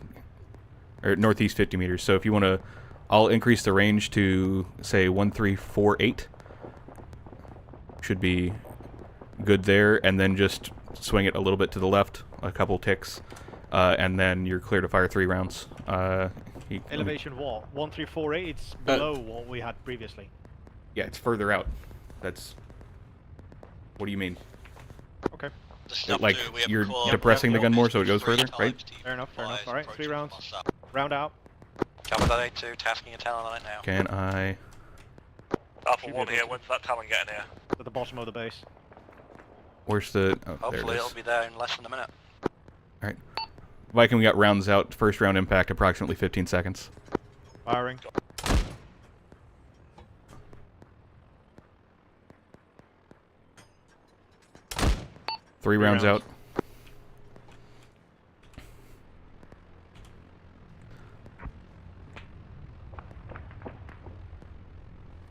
Or northeast 50 meters. So if you want to, I'll increase the range to, say, 1348. Should be good there, and then just swing it a little bit to the left, a couple ticks, and then you're clear to fire 3 rounds. Elevation what? 1348? It's below what we had previously. Yeah, it's further out. That's... What do you mean? Okay. Like, you're depressing the gun more so it goes further, right? Fair enough, fair enough. Alright, 3 rounds. Round out. Copy that, A2, tasking a Talon on it now. Can I... Alpha 1 here, when's that Talon getting here? At the bottom of the base. Where's the... Oh, Hopefully there it it'll is. be there in less than a minute. Alright. Viking, we got rounds out. First round impact, approximately 15 seconds. Firing. Three rounds out.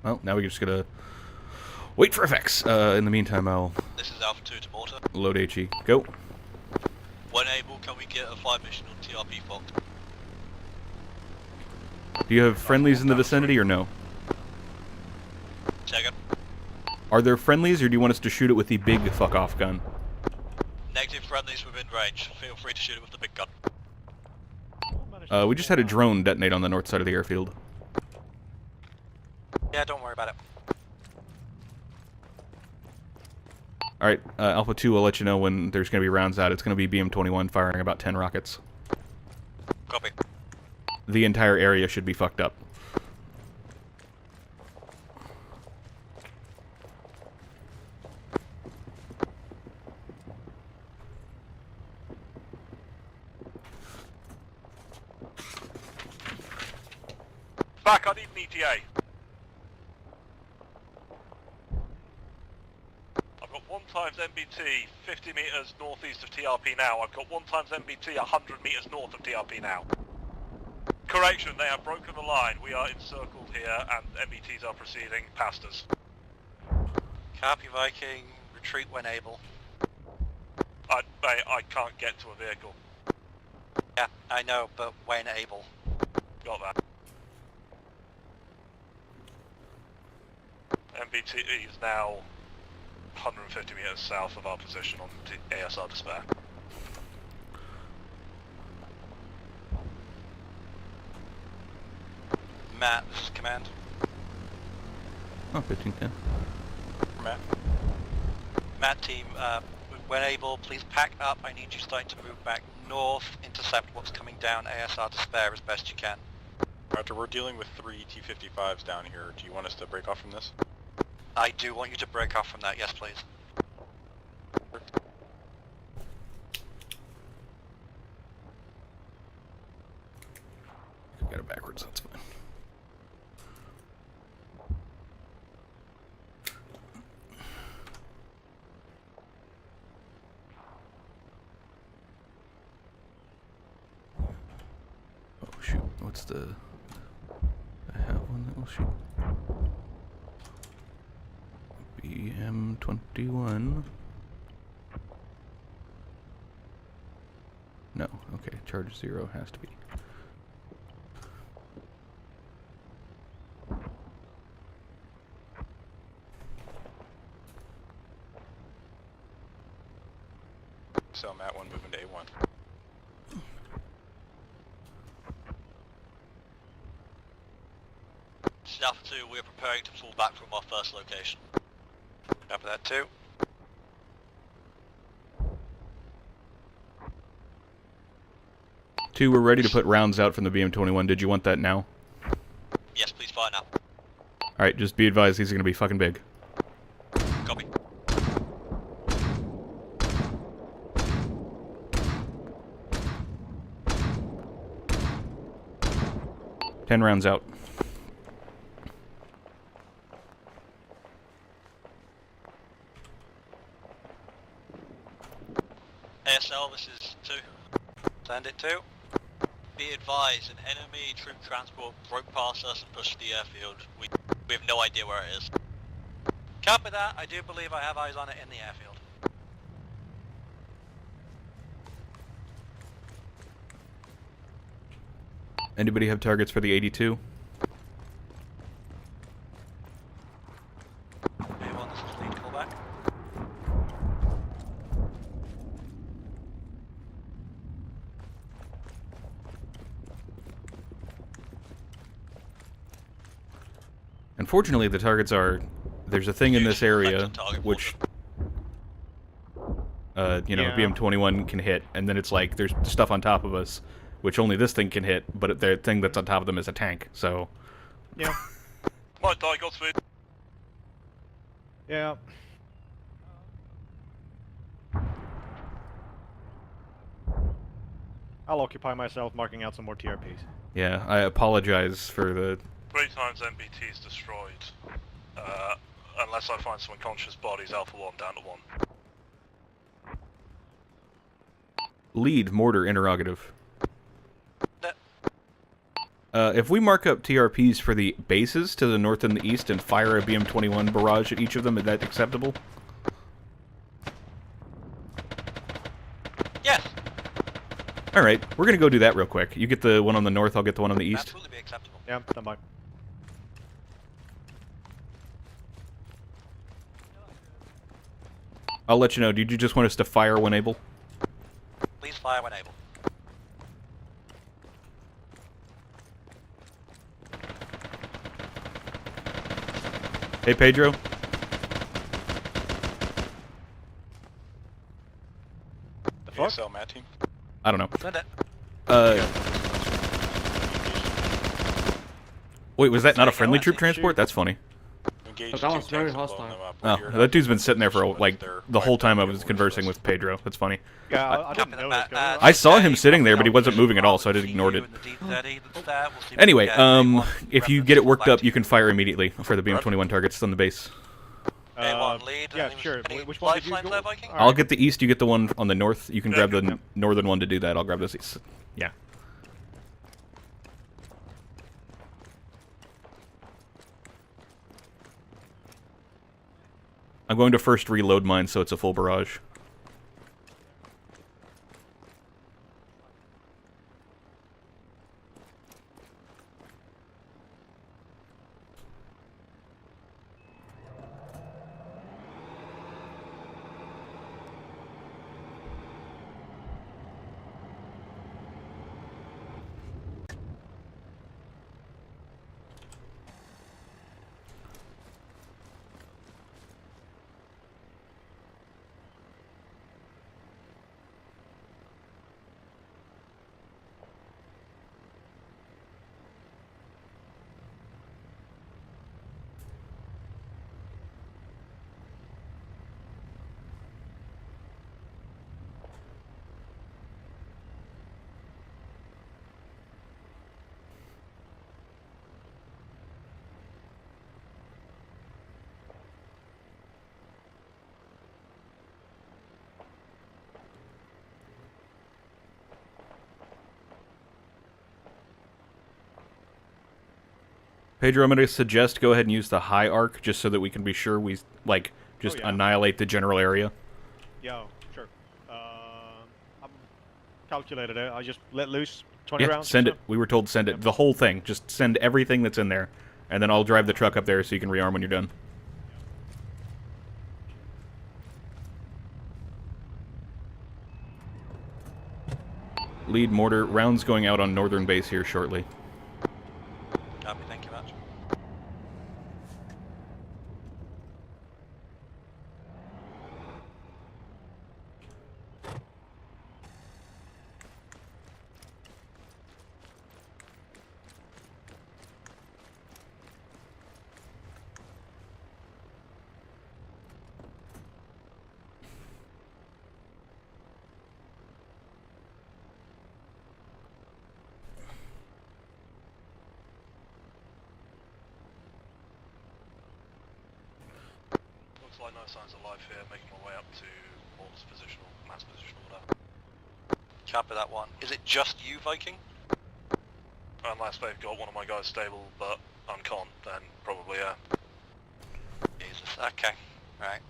Well, now we're just gonna wait for effects. In the meantime, I'll... This is Alpha 2 to mortar. Load HE. Go. When able, can we get a fire mission on TRP Fox? Do you have friendlies in the vicinity or no? Check it. Are there friendlies, or do you want us to shoot it with the big fuck-off gun? Negative friendlies within range. Feel free to shoot it with the big gun. We just had a drone detonate on the north side of the airfield. Yeah, don't worry about it. Alright, Alpha 2 will let you know when there's going to be rounds out. It's going to be BM-21 firing about 10 rockets. Copy. The entire area should be fucked up. Back, I need an ETA. I've got 1 times MBT 50 meters northeast of TRP now. I've got 1 times MBT 100 meters north of TRP now. Correction, they have broken the line. We are encircled here and MBTs are proceeding past us. Copy Viking, retreat when able. I can't get to a vehicle. Yeah, I know, but when able. Got that. MBT is now 150 meters south of our position on the ASR Despair. Matt, this is command. Oh, 1510. Matt. Matt team, when able, please pack up. I need you starting to move back north, intercept what's coming down ASR Despair as best you can. Roger, we're dealing with 3 T-55s down here. Do you want us to break off from this? I do want you to break off from that, yes please. Got it backwards, that's fine. Oh shoot, what's the... I have one that will shoot. B BM-21. No, okay, charge 0 has to be. So Matt 1 moving to A1. This is Alpha 2, we're preparing to fall back from our first location. Copy that too. Two, we're ready to put rounds out from the BM-21. Did you want that now? Yes, please fire now. Alright, just be advised, these are gonna be fucking big. Copy. Ten rounds out. ASL, this is 2. Send it to. Be advised, an enemy troop transport broke past us and pushed the airfield. We have no idea where it is. Copy that. I do believe I have eyes on it in the airfield. Anybody have targets for the 82? A1, this is lead callback. Unfortunately, the targets are... There's a thing in this area which... you know, Yeah. BM-21 can hit, and then it's like, there's stuff on top of us, which only this thing can hit, but the thing that's on top of them is a tank, so... Yeah. Might die, Godspeed. Yeah. I'll occupy myself marking out some more TRPs. Yeah, I apologize for the... 3 times MBT is destroyed. Unless I find some unconscious bodies, Alpha 1 down to 1. Lead, mortar, interrogative. If we mark up TRPs for the bases to the north and the east and fire a BM-21 barrage at each of them, is that acceptable? Yes. Alright, we're gonna go do that real quick. You get the one on the north, I'll get the one on the east. Absolutely be acceptable. Yeah, stand by. I'll let you know. Did you just want us to fire when able? Please fire when able. Hey, Pedro? The fuck? ASL Matt team. I don't know. Send it. Wait, was that not a friendly troop transport? That's funny. Engage That one's two very tanks and blow hostile. them up. Oh, We're that dude's been sitting there for, like, They're the whole time I quite was good conversing warriors. with Pedro. That's funny. Yeah, I didn't know this guy. I saw him sitting there, but he wasn't moving at all, so I just ignored it. Anyway, if you get it worked up, you can fire immediately for the BM-21 targets on the base. A1 lead. Yeah, sure. Which one did you go? I'll get the east, you get the one on the north. You can grab the northern one to do that. I'll grab this east. Yeah. I'm going to first reload mine so it's a full barrage. Pedro, I'm going to suggest go ahead and use the high arc just so that we can be sure we, like, just yeah. annihilate the general area. Yeah, sure. I'm calculated it. I just let loose 20 Yeah, rounds. send or it. We were told to send it. The whole thing. Just send everything that's in there. And then I'll drive the truck up there so you can rearm when you're done. Lead mortar. Rounds going out on northern base here shortly. Copy, thank you much. Looks like no signs of life here, making my way up to Mort's positional, Matt's positional order. Copy that one. Is it just you, Viking? Unless they've got one of my guys stable, but uncon, then probably, yeah. Jesus, okay. Right.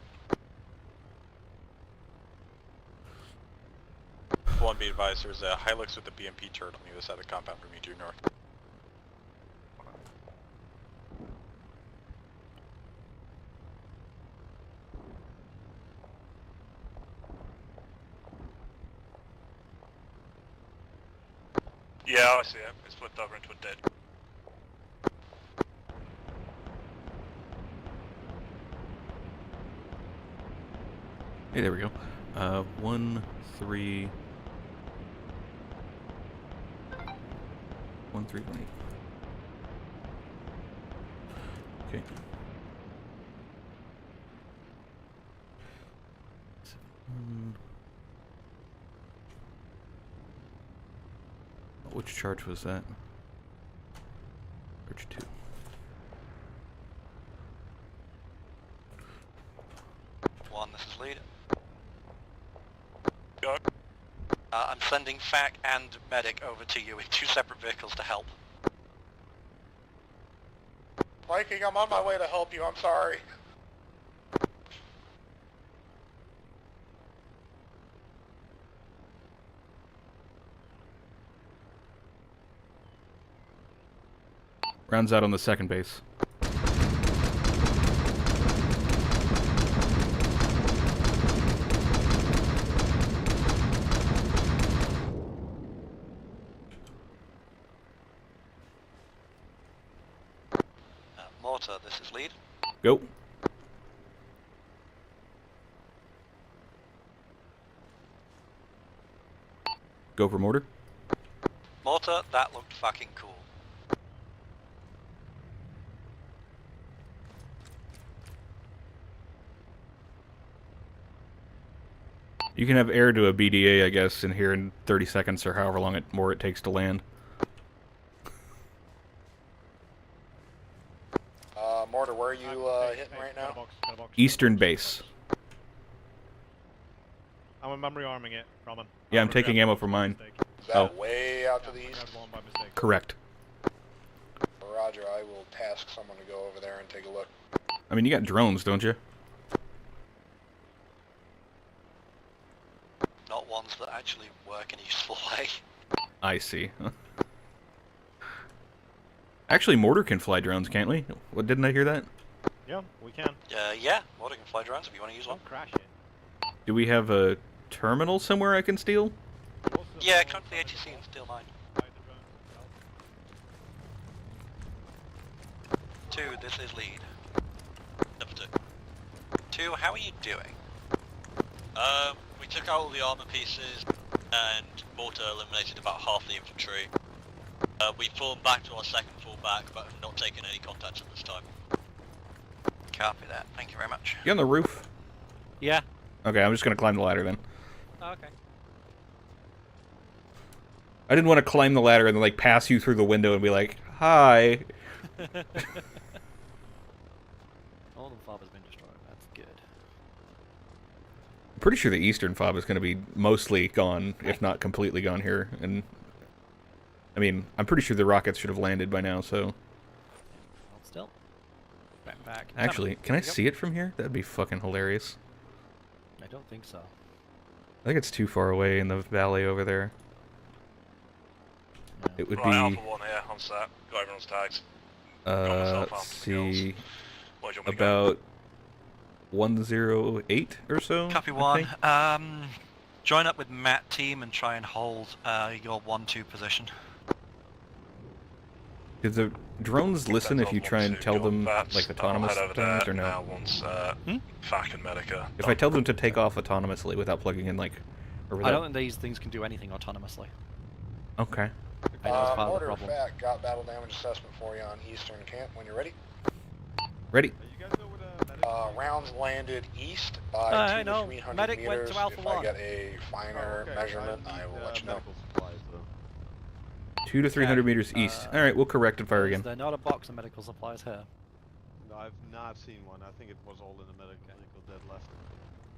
One, be advised, there's a Hilux with a BMP turret on the other side of the compound from you due north. Yeah, I see it. It's flipped over into a dead. Hey, there we go. 1, 3... 1, 3, 1, 8. Okay. 7, which charge was that? Charge 2. One, this is lead. Go. I'm sending FAC and medic over to you in 2 separate vehicles to help. Viking, I'm on my way to help you, I'm sorry. Rounds out on the second base. Mortar, this is lead. Go. Go for mortar. Mortar, that looked fucking cool. You can have air to a BDA, I guess, in here in 30 seconds or however long more it takes to land. Mortar, where are you hitting right now? Eastern base. I'm rearming it, Roman. Yeah, I'm taking ammo from mine. Is that way out to the east? Correct. Roger, I will task someone to go over there and take a look. I mean, you got drones, don't you? Not ones that actually work in a useful way. I see. Actually, mortar can fly drones, can't we? What, didn't I hear that? Yeah, we can. Yeah, Mortar can fly drones if you want to use one. Don't crash it. Do we have a terminal somewhere I can steal? Yeah, come to the ATC and steal mine. 2, this is lead. Number 2. 2, how are you doing? We took out all the armor pieces, and Mortar eliminated about half the infantry. We formed back to our second fallback, but have not taken any contacts at this time. Copy that. Thank you very much. You on the roof? Yeah. Okay, I'm just gonna climb the ladder then. Oh, okay. I didn't want to climb the ladder and then, like, pass you through the window and be like, hi. All the fob has been destroyed. That's good. I'm pretty sure the eastern fob is going to be mostly gone, if not completely gone here. And I mean, I'm pretty sure the rockets should have landed by now, so... Still. Back. Actually, can I see it from here? That'd be fucking hilarious. I don't think so. I think it's too far away in the valley over there. It would be. Alpha 1 here, on set. Got everyone's tags. Let's see. About 108 or so. Copy I 1. think. Join up with Matt team and try and hold your 1-2 position. Did the drones listen if you try and tell them, like, autonomous things, or no? Fucking Medica. If I tell them to take off autonomously without plugging in, like... Or without... I don't think these things can do anything autonomously. Okay. I know it's part of the Order problem. fact, got battle damage assessment for you on Eastern Camp when you're ready. Ready. Rounds landed east by I 200 know. to 300 Medic meters. went to Alpha if 1. I get a finer measurement, I will let you know. 200 to 300 meters east. Alright, we'll correct and fire again. Is there not a box of medical supplies here? No, I've not seen one. I think it was all in the medical dead left.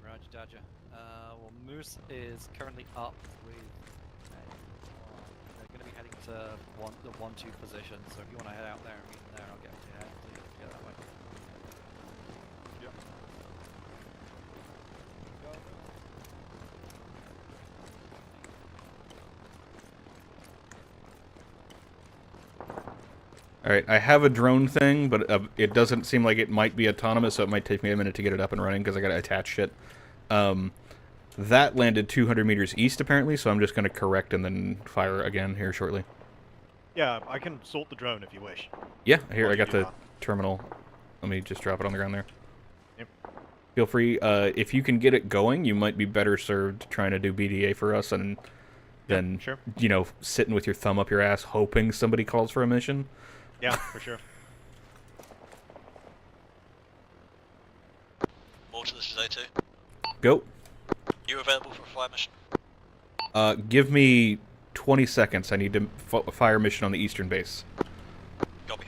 Roger, Dodger. Well, Moose is currently up with... they're going to be heading to the 1-2 position, so if you want to head out there and meet them there, I'll get you ahead to get that way. Yep. Alright, I have a drone thing, but it doesn't seem like it might be autonomous, so it might take me a minute to get it up and running, because I gotta attach shit. That landed 200 meters east, apparently, so I'm just gonna correct and then fire again here shortly. Yeah, I can sort the drone if you wish. Yeah, here, I got the terminal. Let me just drop it on the ground there. Yep. Feel free, if you can get it going, you might be better served trying to do BDA for us and then, sure. you know, sitting with your thumb up your ass hoping somebody calls for a mission. Yeah, for sure. Mortar, this is A2. Go. You available for a fire mission? Give me 20 seconds. I need to fire mission on the eastern base. Copy.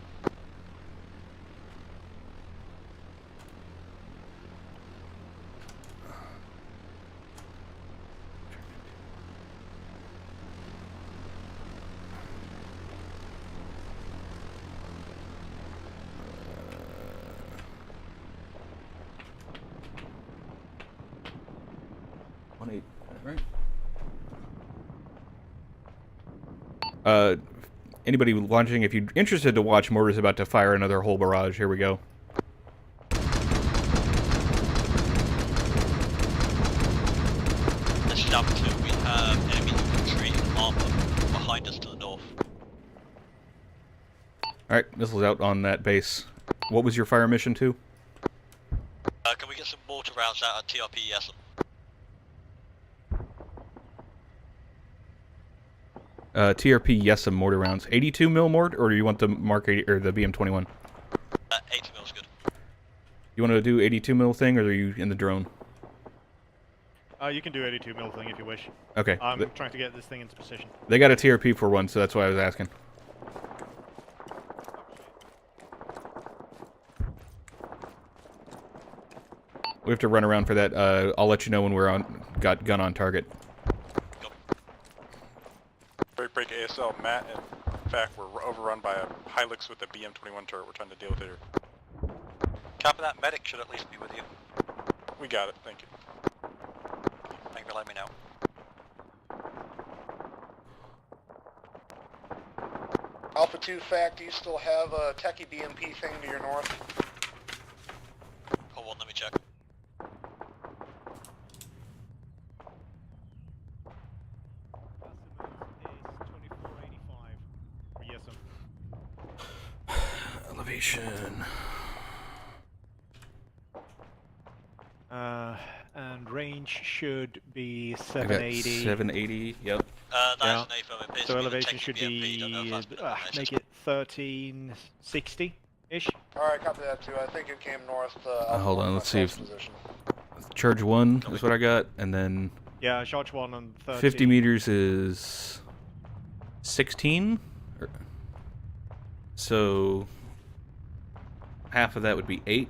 Anybody watching, if you're interested to watch, Mortar's about to fire another whole barrage. Here we go. This is down to we have enemy infantry armor behind us to the north. Alright, missiles out on that base. What was your fire mission to? Can we get some mortar rounds out at TRP Yesem? TRP Yesem mortar rounds. 82 mil mortar, or do you want the Mark 80 or the BM21? 80 mil's good. You want to do 82 mil thing, or are you in the drone? You can do 82 mil thing if you wish. Okay. I'm trying to get this thing into position. They got a TRP for one, so that's why I was asking. We have to run around for that. I'll let you know when we're got gun on target. Break ASL, Matt, and in fact, we're overrun by a Hilux with a BM21 turret we're trying to deal with here. Copy that. Medic should at least be with you. We got it, thank you. Thank you for letting me know. Alpha 2 fact, do you still have a techie BMP thing to your north? Hold on, let me check. Elevation. And range should be I got 780. 780, yep. That's an A from it. So elevation should be, make it 1360-ish. Alright, copy that too. I think it came north. Hold on, let's see if charge 1 is what I got, and then Yeah, charge 1 on 13. 50 meters is 16. So half of that would be 8,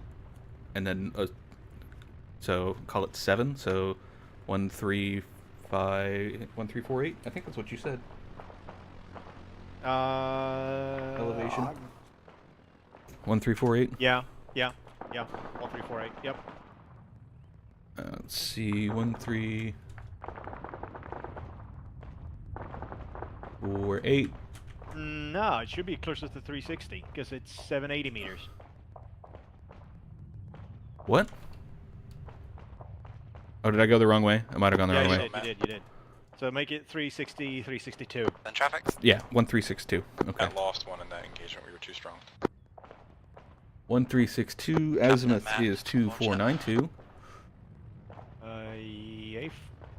and then so call it 7. So 1348. I think that's what you said. Elevation. 1348. Yeah. 1348. Yep. Let's see, 1348. No, it should be closer to 360 because it's 780 meters. What? Oh, did I go the wrong way? I might have gone the wrong way. You did. So make it 360, 362. Then traffic? Yeah, 1362. Okay. I lost one in that engagement. We were too strong. 1362. Azimuth is 2492.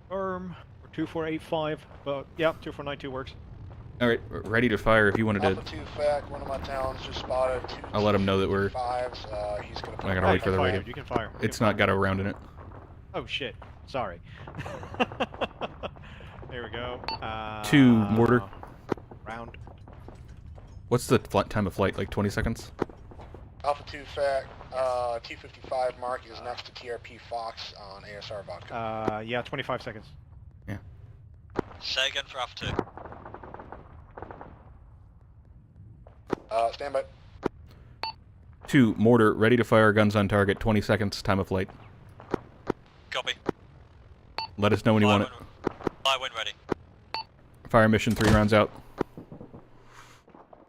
Firm or 2485, but yeah, 2492 works. All right, ready to fire if you wanted to. Alpha 2 fact, one of my talons just spotted 2 I'll let him know that we're. fives. He's gonna I gotta wait for the radio. You can fire. It's not got a round in it. Oh shit! Sorry. There we go. 2 mortar. Round. What's the time of flight? Like 20 seconds? Alpha 2 fact, T55 mark is next to TRP Fox on ASR vodka. Yeah, 25 seconds. Yeah. Say again for Alpha 2. Stand by. 2 mortar, ready to fire, guns on target, 20 seconds, time of flight. Copy. Let us know when you want it. Fly when ready. Fire mission, 3 rounds out.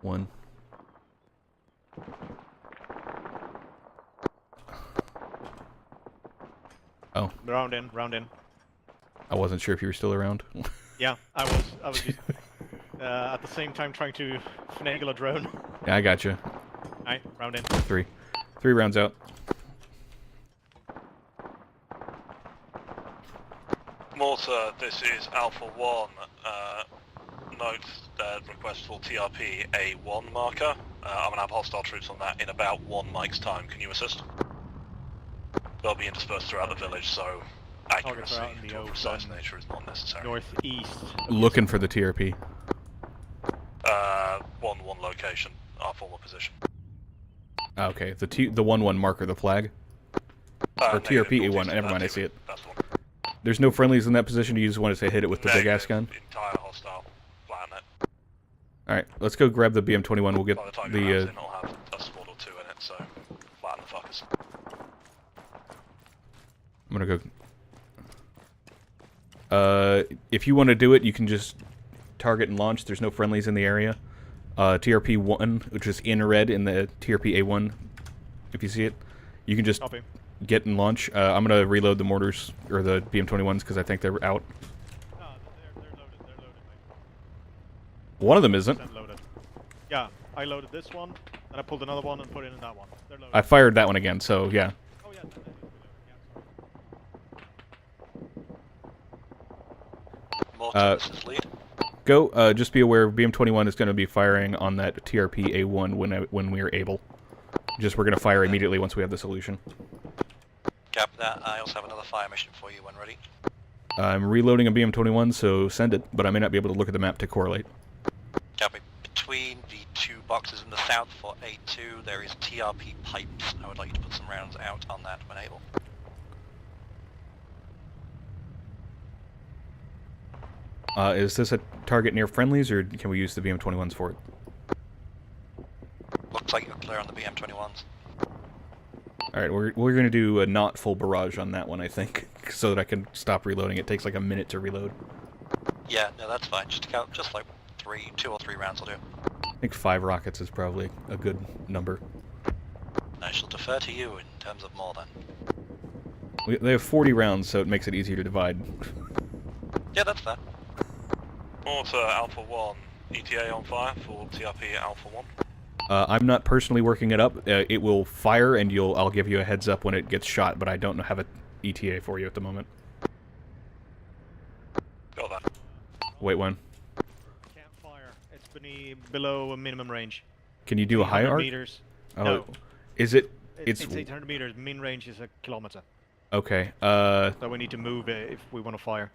1. Oh. Round in. I wasn't sure if you were still around. Yeah, I was just, at the same time trying to finagle a drone. Yeah, I got you. Alright, round in. 3 rounds out. Malta, this is Alpha 1. Note that request for TRP A1 marker. I'm going to have hostile troops on that in about 1 mic's time. Can you assist? They'll be interspersed throughout the village, so accuracy to a precise nature is not necessary. Northeast. Looking for the TRP. 1-1 location, our former position. Okay, the 1-1 marker, the flag? Or TRP A1, never mind, I see it. That's the one. There's no friendlies in that position, you just want to say hit it with the big ass gun? Entire hostile planet. Alright, let's go grab the BM-21, we'll get By the time the... it it'll have a squad or 2 in it, so flatten the fuckers. I'm gonna go... if you want to do it, you can just target and launch, there's no friendlies in the area. TRP-1, which is in red in the TRP A1, if you see it, you can just get and launch. I'm going to reload the mortars, or the BM-21s, because I think they're out. No, they're loaded, One of them isn't. Yeah, I loaded this one, and I pulled another one and put it in that one. They're loaded. I fired that one again, so yeah. Oh yeah, Malta, this is lead. Go, just be aware, BM-21 is going to be firing on that TRP A1 when we are able. Just we're going to fire immediately once we have the solution. Copy that. I also have another fire mission for you when ready. I'm reloading a BM-21, so send it, but I may not be able to look at the map to correlate. Copy. Between the 2 boxes in the south for A2, there is TRP pipes. I would like you to put some rounds out on that when able. Is this a target near friendlies, or can we use the BM-21s for it? Looks like you're clear on the BM-21s. Alright, we're going to do a not full barrage on that one, I think, so that I can stop reloading. It takes like a minute to reload. Yeah, no, that's fine. Just count, just like 2 or 3 rounds will do. I think 5 rockets is probably a good number. I shall defer to you in terms of more then. They have 40 rounds, so it makes it easier to divide. Yeah, that's fair. Malta, Alpha 1, ETA on fire for TRP Alpha 1. I'm not personally working it up. It will fire, and I'll give you a heads up when it gets shot, but I don't have an ETA for you at the moment. Got that. Wait, when? Can't fire. It's below a minimum range. Can you do a high 800 arc? meters. Oh, No. Is it? It's 800 meters. Min range is a kilometer. Okay. So we need to move it if we want to fire.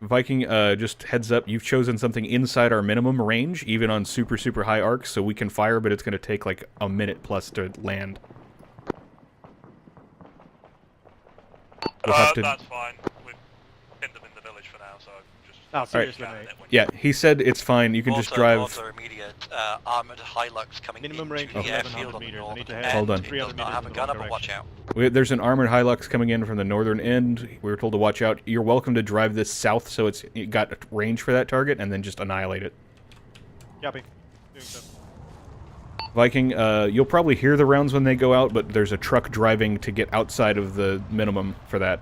Viking, just heads up, you've chosen something inside our minimum range, even on super, super high arcs, so we can fire, but it's going to take like a minute plus to land. We'll have to... That's fine. We've pinned them in the village for now, so just Oh, seriously, mate. Yeah, he said it's fine. You can just drive. Mortar immediate armored Hilux coming Minimum into range the is airfield 1100 on the meters. I need to northern head Hold on. end. It does not have a gunner, but watch out. There's an armored Hilux coming in from the northern end. We were told to watch out. You're welcome to drive this south so it's got range for that target and then just annihilate it. Copy. Doing so. Viking, you'll probably hear the rounds when they go out, but there's a truck driving to get outside of the minimum for that.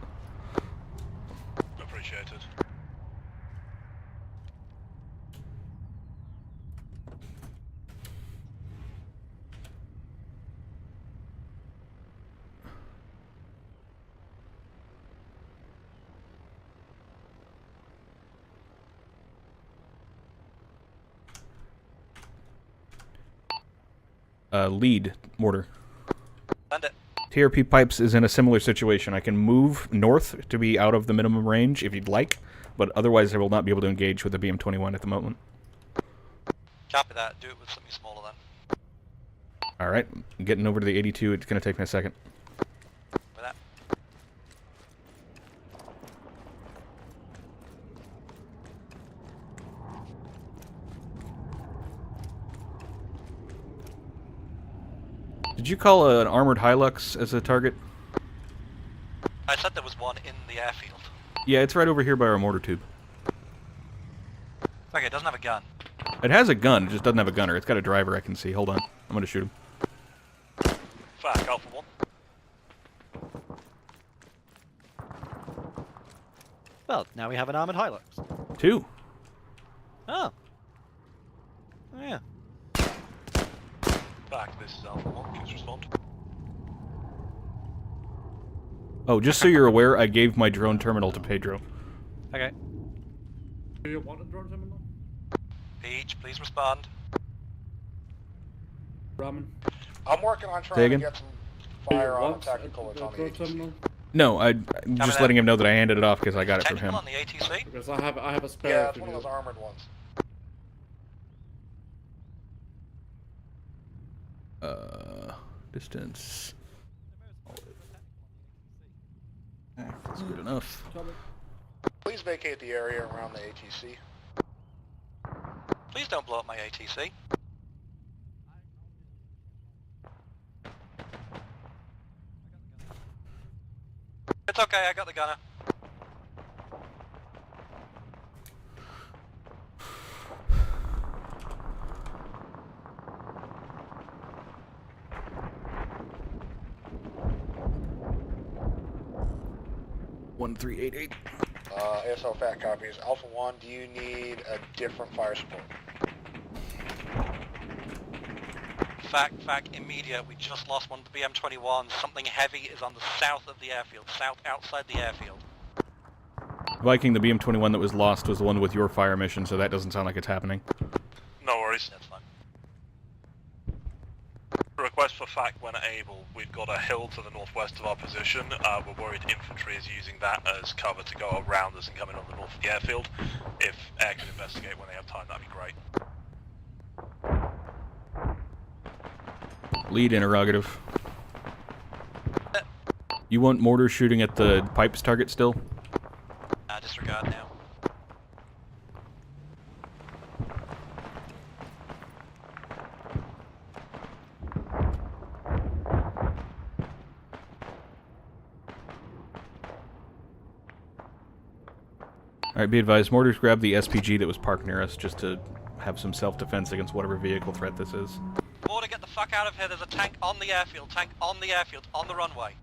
Appreciated. Lead mortar. Send it. TRP Pipes is in a similar situation. I can move north to be out of the minimum range if you'd like, but otherwise I will not be able to engage with the BM-21 at the moment. Copy that. Do it with something smaller then. Alright, getting over to the 82. It's going to take me a second. With that. Did you call an armored Hilux as a target? I said there was one in the airfield. Yeah, it's right over here by our mortar tube. Okay, it doesn't have a gun. It has a gun, it just doesn't have a gunner. It's got a driver I can see. Hold on. I'm going to shoot him. Fact, Alpha 1. Well, now we have an armored Hilux. 2. Oh. Oh, yeah. Fact, this is Alpha 1. Please respond. Oh, just so you're aware, I gave my drone terminal to Pedro. Okay. Do you want a drone terminal? Peach, please respond. Ramen. I'm working on Say trying to again? get some fire on a technical that's on the drone ATC. terminal? No, I'm just letting him know that I handed it off because I got it from him. On the ATC? Because I have a spare. Yeah, if it's you one of need those armored ones. Distance. That's good enough. Please vacate the area around the ATC. Please don't blow up my ATC. It's okay, I got the gunner. One 388. ASL fat copies. Alpha 1, do you need a different fire support? Fact, immediate. We just lost one of the BM-21. Something heavy is on the south of the airfield. South, outside the airfield. Viking, the BM-21 that was lost was the one with your fire mission, so that doesn't sound like it's happening. No worries. That's fine. Request for fact when able. We've got a hill to the northwest of our position. We're worried infantry is using that as cover to go around us and come in on the north of the airfield. If air can investigate when they have time, that'd be great. Lead interrogative. You want mortar shooting at the pipes target still? Disregard now. Alright, be advised, mortars grab the SPG that was parked near us just to have some self-defense against whatever vehicle threat this is. Mortar, get the fuck out of here. There's a tank on the airfield. Tank on the airfield. On the runway.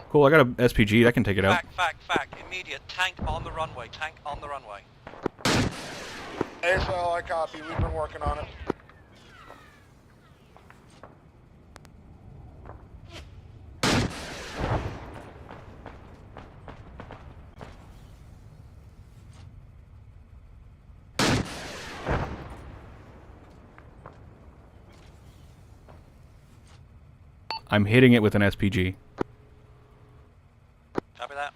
Cool, I got a SPG, I can take it out. Fact. Immediate. Tank on the runway. Tank on the runway. ASL, I copy. We've been working on it. I'm hitting it with an SPG. Copy that.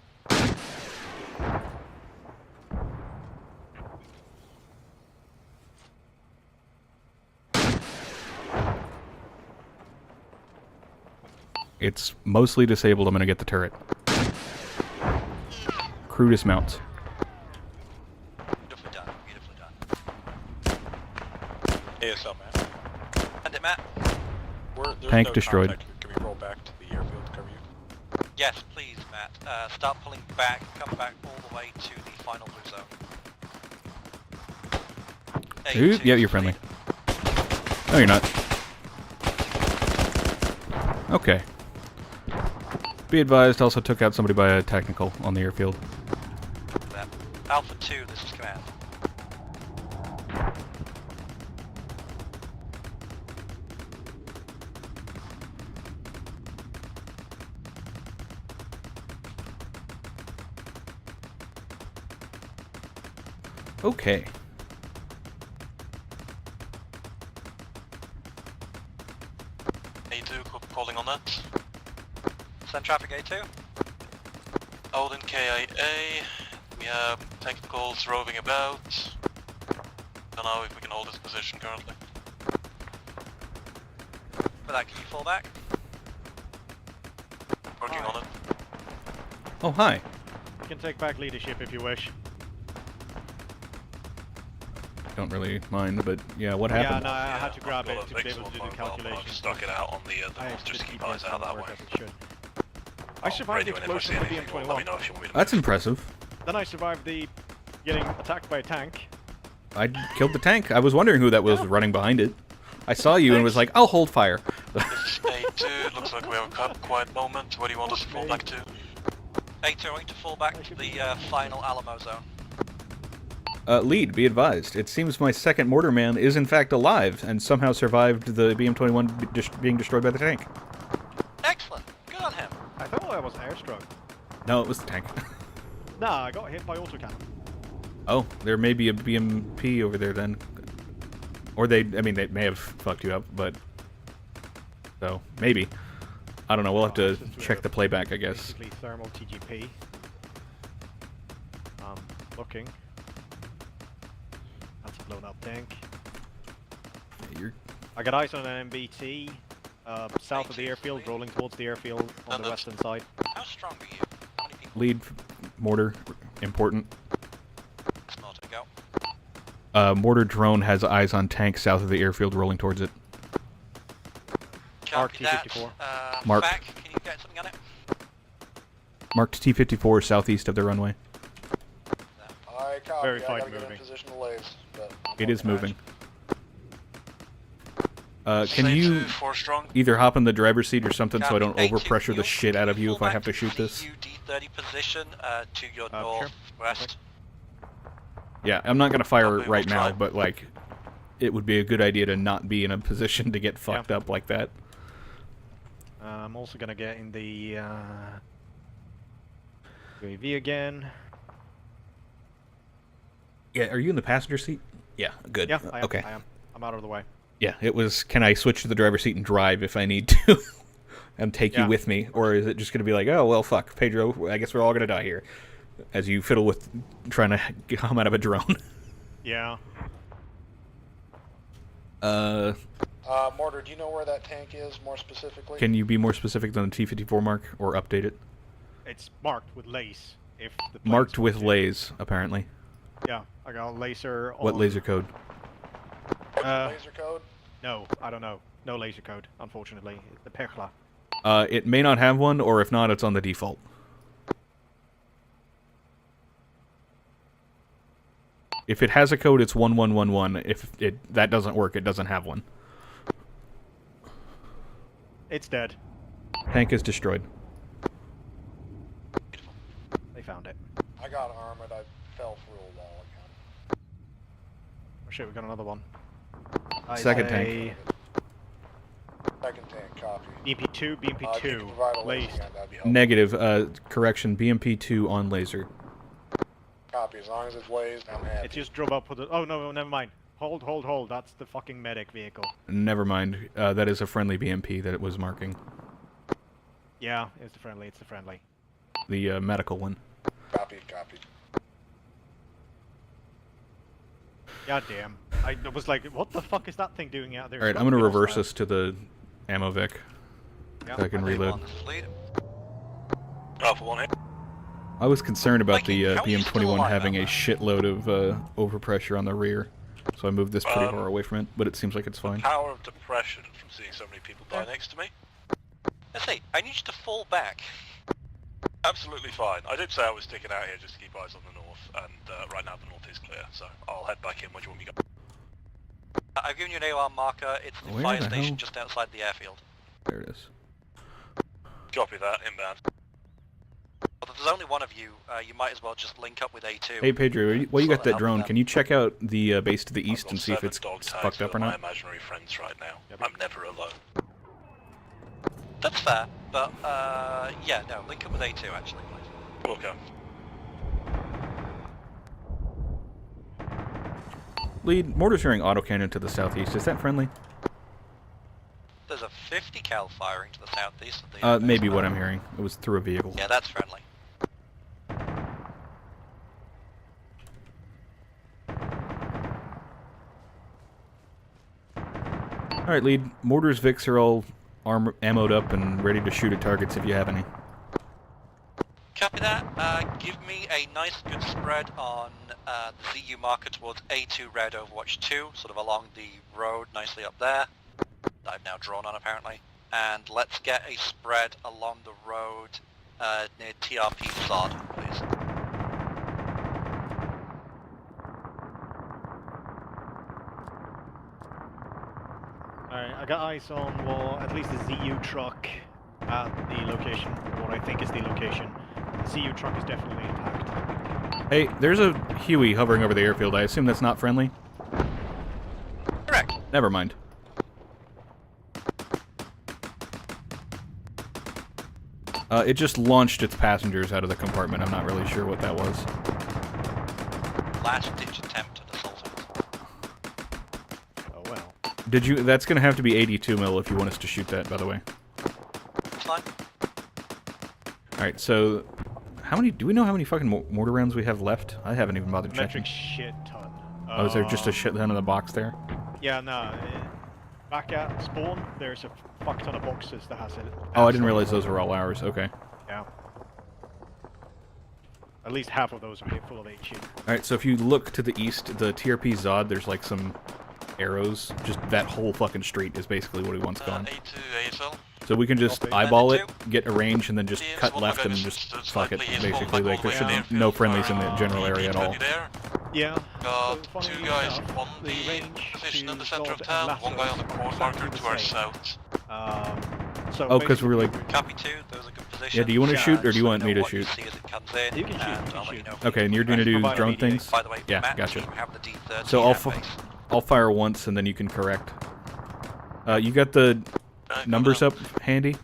It's mostly disabled. I'm going to get the turret. Crew dismounts. ASL, Matt. And it, Matt. There's Tank no destroyed. contact. Can we roll back to the airfield to cover you? Yes, please, Matt. Start pulling back, come back all the way to the final blue zone. Ooh, yeah, you're friendly. No, you're not. Okay. Be advised, also took out somebody by a technical on the airfield. Alpha 2, this is command. Okay. A2 calling on that. Send traffic A2. Odin KIA. We have technicals roving about. Don't know if we can hold this position currently. For that, can you fall back? Working on it. Oh, hi. You can take back leadership if you wish. Don't really mind, but yeah, what Yeah, happened? no, I had to grab it to be fix able to do the one calculation. Stuck it out on the north, just keep eyes out that way. I survived the Radio, and if I see explosion of the anything, let me BM-21. know if you want me to That's impressive. Then I survived the getting attacked by a tank. I killed the tank. I was wondering who that was running behind it. I saw you and was like, I'll hold fire. A2, looks like we have a quiet moment. Where do you want us to fall back to? A2, I want you to fall back to the final Alamo zone. Lead, be advised. It seems my second mortar man is in fact alive and somehow survived the BM-21 being destroyed by the tank. Excellent. Good on him. I thought I was airstruck. No, it was the tank. Nah, I got hit by autocannon. Oh, there may be a BMP over there then. Or they may have fucked you up, but... So, maybe. I don't know, we'll have to check the playback, I guess. Basically thermal TGP. Looking. That's a blown up tank. I got eyes on an MBT, south of the airfield, rolling towards the airfield on the western side. How strong are you? How many people? Lead, mortar, important. Not to go. Mortar drone has eyes on tank south of the airfield rolling towards it. Mark Copy that. T-54. Mark. Back, can you get something on it? Marked T-54 southeast of the runway. I copy. Very I fine gotta get in moving. position to laze, but I'm It is on moving. Can Say you 4 strong. either hop in the driver's seat or something so I don't Copy. overpressure the shit out of you if I have to shoot this? D30 position to your Sure. northwest. Yeah, I'm not gonna fire Okay, right we'll now, try. but like, it would be a good idea to not be in a position to get fucked up like that. I'm also gonna get in the UAV again. Yeah, are you in the passenger seat? Yeah, good. Yeah, I am. Okay. I am. I'm out of the way. Yeah, it was. Can I switch to the driver's seat and drive if I need to, and take you Yeah. with me, or is it just gonna be like, oh well, fuck, Pedro, I guess we're all gonna die here, as you fiddle with trying to come out of a drone. Yeah. Mortar, do you know where that tank is more specifically? Can you be more specific than the T-54 mark, or update it? It's marked with lace. If the plane's Marked with working. lays, apparently. Yeah, I got a laser. What on... laser code? Laser code? No, I don't know. No laser code, unfortunately. The Perla. It may not have one, or if not, it's on the default. If it has a code, it's 1111. If that doesn't work, it doesn't have one. It's dead. Tank is destroyed. They found it. I got armored. I fell through a wall again. Oh shit, we got another one. Second tank. Second tank, copy. BMP2, You can BMP2, provide a laser laced. scan, that'd be helpful. Negative. Correction. BMP2 on laser. Copy. As long as it's lased, I'm happy. It just drove up with the... Oh, no, never mind. Hold. That's the fucking medic vehicle. Never mind. That is a friendly BMP that it was marking. Yeah, it's the friendly. The medical one. Copy. God damn. I was like, what the fuck is that thing doing out there? Alright, I'm gonna reverse this to the ammo Vic. Yeah, So I can reload. Alpha 1 hit. I was concerned about the Viking, how are you still BM-21 alive having out a there? shitload of overpressure on the rear. so I moved this pretty far away from it, but it seems like it's fine. Power of depression from seeing so many people die next to me. Let's see, I need you to fall back. Absolutely fine. I did say I was sticking out here just to keep eyes on the north, and right now the north is clear, so I'll head back in. Where do you want me to go? I've given you an AOR marker. It's the Where fire the station hell? just outside the airfield. There it is. Copy that, inbound. Although there's only one of you, you might as well just link up with A2. Hey Pedro, while you got that drone, them. can you check out the base to the east and see if 7 it's dog tags fucked up for or my not? imaginary friends right now. I'm never alone. That's fair, but yeah, no, link up with A2 actually, please. Okay. Lead, mortar's hearing autocannon to the southeast. Is that friendly? There's a 50 cal firing to the southeast of the Maybe what I'm hearing. It was through a vehicle. Yeah, that's friendly. Alright, Lead. Mortars, Vics are all ammoed up and ready to shoot at targets if you have any. Copy that. Give me a nice good spread on the ZU marker towards A2 Red Overwatch 2, sort of along the road nicely up there, that I've now drawn on apparently. And let's get a spread along the road near TRP Zod, please. Alright, I got eyes on, well, at least the ZU truck at the location, or what I think is the location. The ZU truck is definitely intact. Hey, there's a Huey hovering over the airfield. I assume that's not friendly? Correct. Never mind. It just launched its passengers out of the compartment. I'm not really sure what that was. Last ditch attempt at assault. Oh well. Did you? That's gonna have to be 82 mil if you want us to shoot that, by the way. Fine. Alright, so... How many... Do we know how many fucking mortar rounds we have left? I haven't even bothered Metric checking. shit ton. Oh, is there just a shit ton in the box there? Yeah, no. Back at spawn, there's a fuck ton of boxes that has it. Oh, I didn't realize those were all ours. Okay. Yeah. At least half of those are full of HE. Alright, so if you look to the east, the TRP Zod, there's like some arrows. Just that whole fucking street is basically what he wants gone. A2 ASL. So we can just eyeball it, get a range, and then just cut left and just fuck it, basically. Like, there should be no friendlies in the general area at all. Yeah. Got two guys on the position in the center of town, one guy on the course marker to our south. So Oh, because we were like... Copy 2, those are good positions. Yeah, do you want to shoot, or do you want me to shoot? You can shoot. Okay, and you're going to do drone things? By the way, Yeah, Matt gotcha. team have the D13 So at base. I'll fire once, and then you can correct. You got the numbers up handy?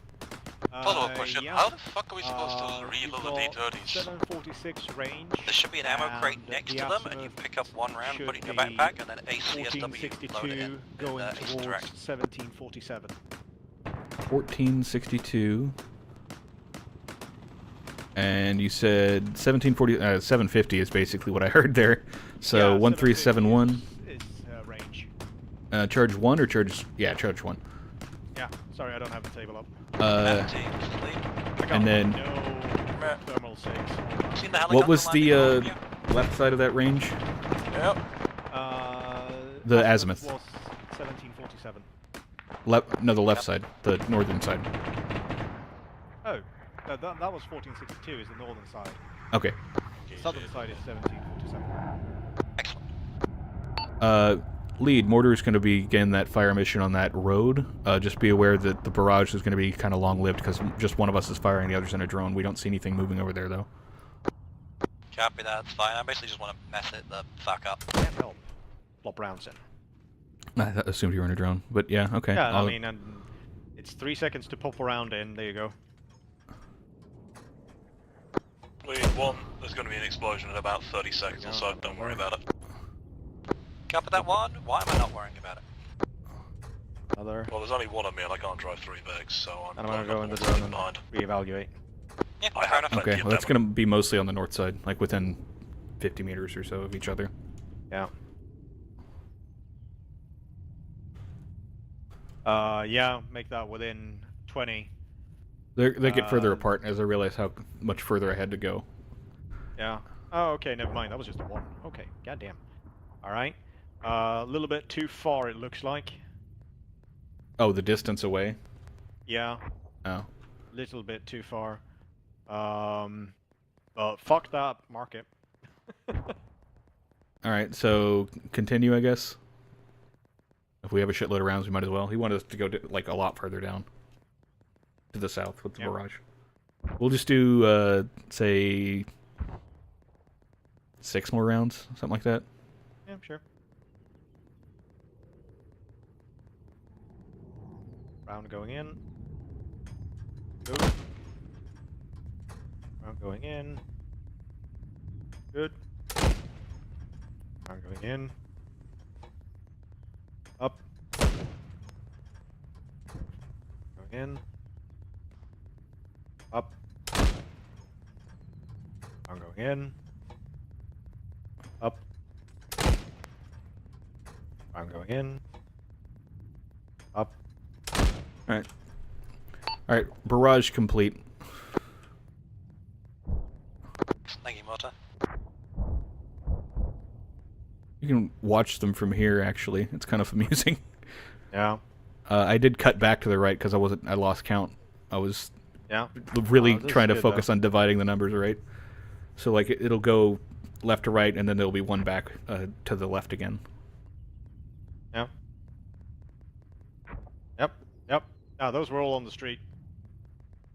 Follow-up question, Yeah. how the fuck are we supposed to reload the we've got D30s? 746 range. There should be an ammo crate and next the to them, and you pick up one round, put it in your backpack, and then a CSW load it 1462 in. going Ace towards direct. 1747. 1462. And you said 1740, 750 is basically what I heard there. So Yeah, 1371. Is range. Charge 1 or charge... Yeah, charge 1. Yeah, sorry, I don't have the table up. And then... No thermal 6. What was the left side of that range? Yep. The azimuth. Was 1747. No, the left side. The northern side. Oh, no, that was 1462 is the northern side. Okay. Southern side is 1747. Lead, mortar is going to begin that fire mission on that road. Just be aware that the barrage is going to be kind of long-lived because just one of us is firing, the other's in a drone. We don't see anything moving over there, though. Copy that, it's fine. I basically just want to mess it the fuck up. Can't help. Plop rounds in. I assumed you were in a drone, but yeah, okay. Yeah, I mean, and it's 3 seconds to pop around in. There you go. Lead 1, there's going to be an explosion in about 30 seconds or so, don't worry about it. Copy that one. Why am I not worrying about it? Other. Well, there's only one of me and I can't drive 3 bags, so I'm going to go in the drone drone and reevaluate. Yeah, I have plenty Okay, of well, that's them. going to be mostly on the north side, like within 50 meters or so of each other. Yeah. Yeah, make that within 20. They get further apart as I realize how much further I had to go. Yeah. Oh, okay, never mind. That was just a 1. Okay, goddamn. Alright. A little bit too far, it looks like. Oh, the distance away? Yeah. Oh. Little bit too far. But fuck that, mark it. Alright, so continue, I guess. If we have a shitload of rounds, we might as well. He wanted us to go like a lot further down. To the south with the barrage. We'll just do, say... 6 more rounds, something like that. Yeah, sure. Round going in. Good. Round going in. Good. Round going in. Up. Going in. Up. Round going in. Up. Round going in. Up. Alright. Alright, barrage complete. Thank you, Mortar. You can watch them from here, actually. It's kind of amusing. Yeah. I did cut back to the right because I lost count. I was really this trying to is good, focus though. on dividing the numbers, right? So, like, it'll go left to right, and then there'll be one back to the left again. Yeah. Yep. Now those were all on the street.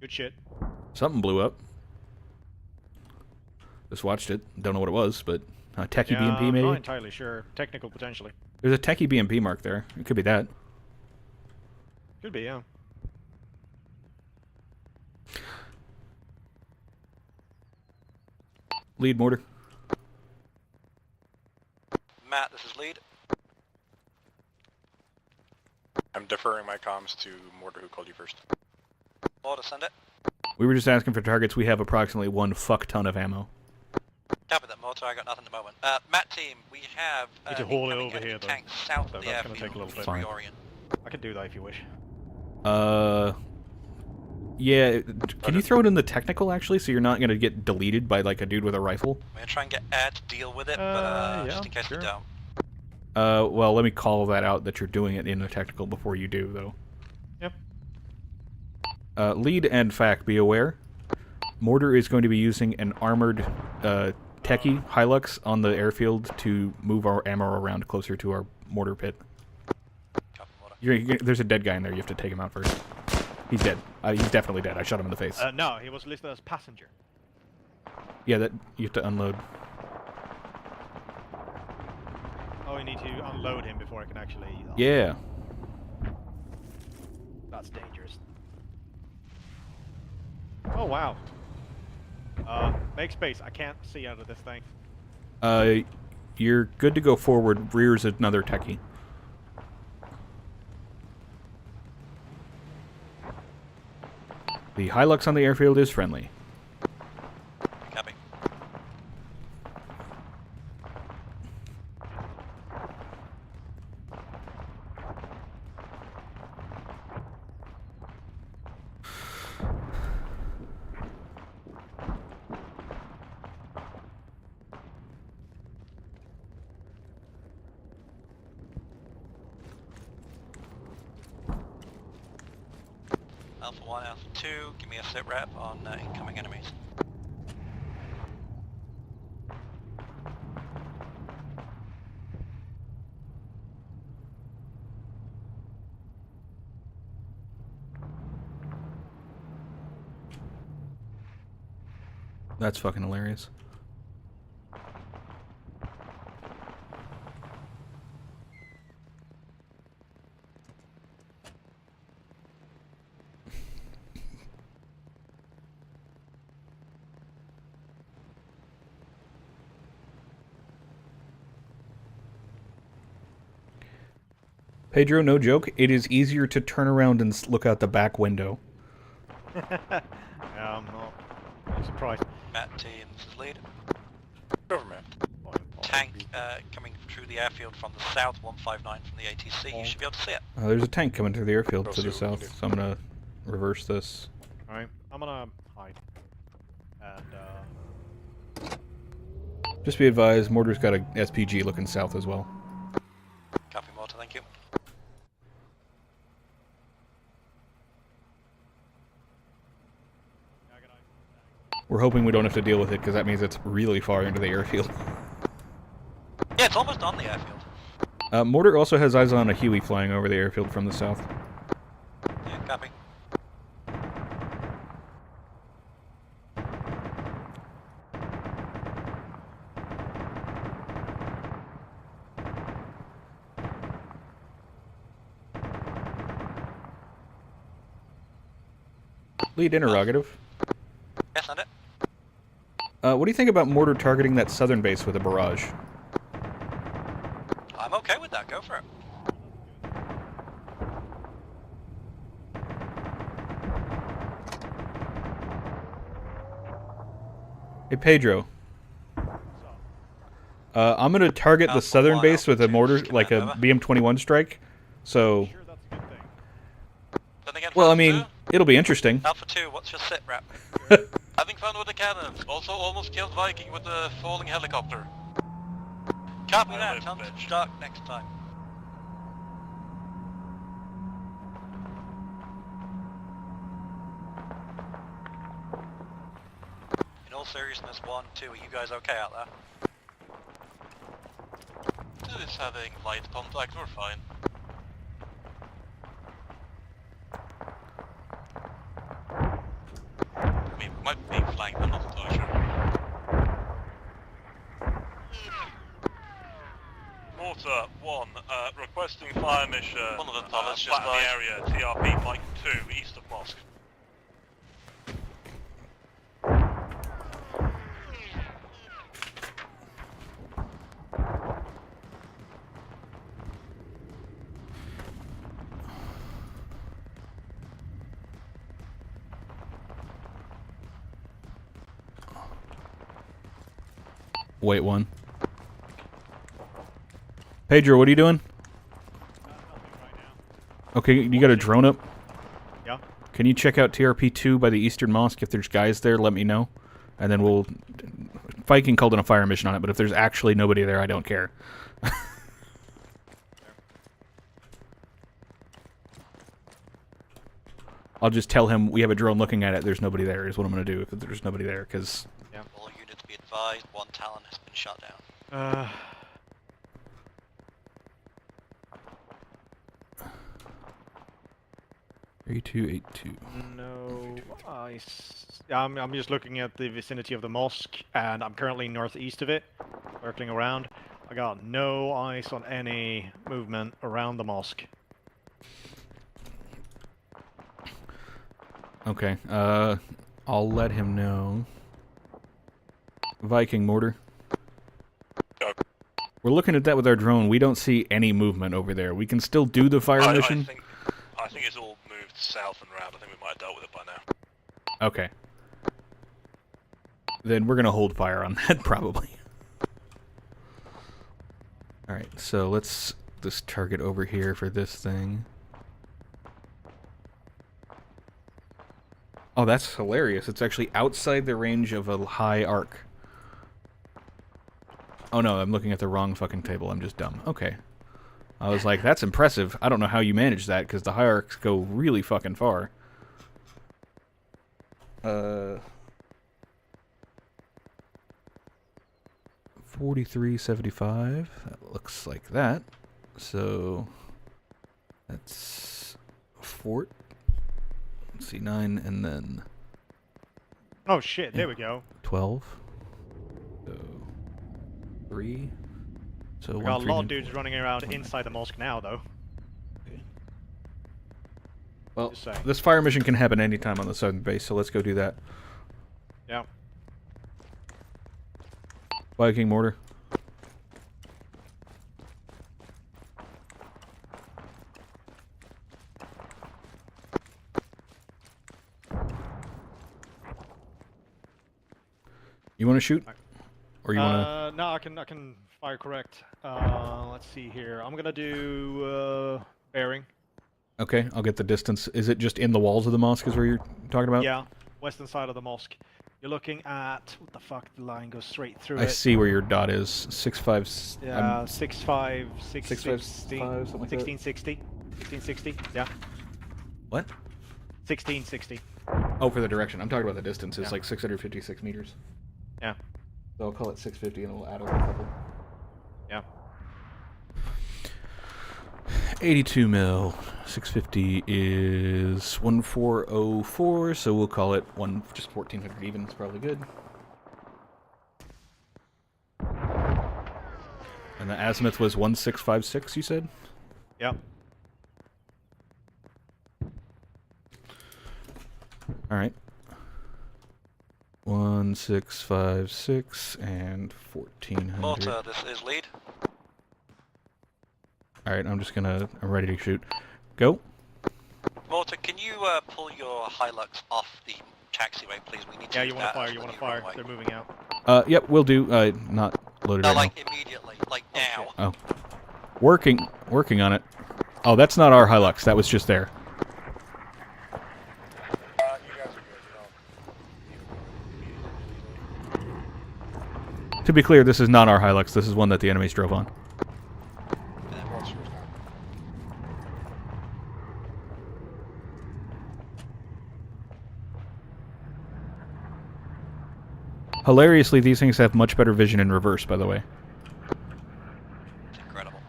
Good shit. Something blew up. Just watched it. Don't know what it was, but techie Yeah, BMP I'm maybe? not entirely sure. Technical, potentially. There's a techie BMP mark there. It could be that. Could be, yeah. Lead mortar. Matt, this is lead. I'm deferring my comms to Mortar, who called you first. Mortar, send it. We were just asking for targets. We have approximately 1 fuck ton of ammo. Copy that, Mortar. I got nothing at the moment. Matt team, we have Need to haul it incoming over enemy here, though. tanks south So of the that's gonna airfield. take a little bit. Fine. Reorient. I can do that if you wish. Yeah, can you throw it in the technical, actually, so you're not going to get deleted by, like, a dude with a rifle? I'm gonna try and get Air to deal with it, but just in case we don't. Well, let me call that out that you're doing it in the technical before you do, though. Yep. Lead and fact, be aware. Mortar is going to be using an armored techie Hilux on the airfield to move our ammo around closer to our mortar pit. There's a dead guy in there. You have to take him out first. He's dead. He's definitely dead. I shot him in the face. No, he was listed as passenger. Yeah, that you have to unload. Oh, we need to unload him before I can actually... Yeah. That's dangerous. Oh, wow. Make space. I can't see out of this thing. You're good to go forward. Rear's another techie. The Hilux on the airfield is friendly. Copy. Alpha 1, Alpha 2, give me a sit rep on incoming enemies. That's fucking hilarious. Pedro, no joke, it is easier to turn around and look out the back window. Yeah, I'm not surprised. Matt team, this is lead. Government. Tank coming through the airfield from the south, 159 from the ATC. You should be able to see it. There's a tank coming through the airfield We'll to see the what we can south, so I'm gonna reverse this. Alright, I'm gonna hide. And, Just be advised, Mortar's got a SPG looking south as well. We're hoping we don't have to deal with it, because that means it's really far into the airfield. Yeah, it's almost on the airfield. Mortar also has eyes on a Huey flying over the airfield from the south. Yeah, copy. Lead interrogative. Yes, on it. What do you think about Mortar targeting that southern base with a barrage? I'm okay with that. Go for it. Hey, Pedro. I'm going to target the southern base with a mortar, like a BM-21 strike. So... Well, I mean, it'll be interesting. Alpha 2, what's your sit rep? Having fun with the cannons. Also almost killed Viking with the falling helicopter. Copy that. Chance to start next time. In all seriousness, 1, 2, are you guys okay out there? Just having light contact, we're fine. I mean, we might be flanked, I'm not entirely sure. Mortar 1, requesting fire mission. One of the pilots just flat the area, TRP Mike 2, east of mosque. Wait, one. Pedro, what are you doing? Okay, you got a drone up? Yeah. Can you check out TRP-2 by the Eastern Mosque? If there's guys there, let me know. And then we'll... Viking called in a fire mission on it, but if there's actually nobody there, I don't care. I'll just tell him we have a drone looking at it, there's nobody there, is what I'm going to do if there's nobody there, because... Yeah. All units be advised, 1 Talon has been shot down. 3282. No, I'm just looking at the vicinity of the mosque, and I'm currently northeast of it, circling around. I got no eyes on any movement around the mosque. Okay, I'll let him know. Viking mortar. We're looking at that with our drone. We don't see any movement over there. We can still do the fire mission. I think it's all moved south and round. I think we might have dealt with it by now. Okay. Then we're gonna hold fire on that, probably. Alright, so let's just target over here for this thing. Oh, that's hilarious. It's actually outside the range of a high arc. Oh no, I'm looking at the wrong fucking table. I'm just dumb. Okay. I was like, that's impressive. I don't know how you manage that, because the high arcs go really fucking far. 4375. That looks like that. So that's fort. Let's see, 9 and then. Oh shit! There we go. 12. So 3. So We got a lot of dudes running around inside the mosque now, though. Well, this fire mission can happen anytime on the southern base, so let's go do that. Yeah. Viking mortar. You want to shoot, or you want to? No, I can fire correct. Let's see here. I'm gonna do bearing. Okay, I'll get the distance. Is it just in the walls of the mosque? Is where you're talking about? Yeah, western side of the mosque. You're looking at what the fuck? The line goes straight through. I see where your dot is. 6.5. Yeah, 6.5, 6.5, 16, something like that. 1660. 1660. Yeah. What? 1660. Oh, for the direction. I'm talking about the distance. It's Yeah. like 656 meters. Yeah. So I'll call it 650 and we'll add a couple. Yeah. 82 mil. 650 is 1404, so we'll call it just 1400 even. It's probably good. And the azimuth was 1656, you said? Yep. All right. 1656 and 1400. Mortar, this is lead. All right, I'm ready to shoot. Go. Mortar, can you pull your Hilux off the taxiway, please? We need to. Yeah, use you want to that fire? as You the want to new fire? runway. They're moving out. Yep, we'll do. Not loaded No, right like immediately, like now. now. Oh. Working on it. Oh, that's not our Hilux. That was just there. To be clear, this is not our Hilux. This is one that the enemies drove on. Hilariously, these things have much better vision in reverse, by the way. It's incredible.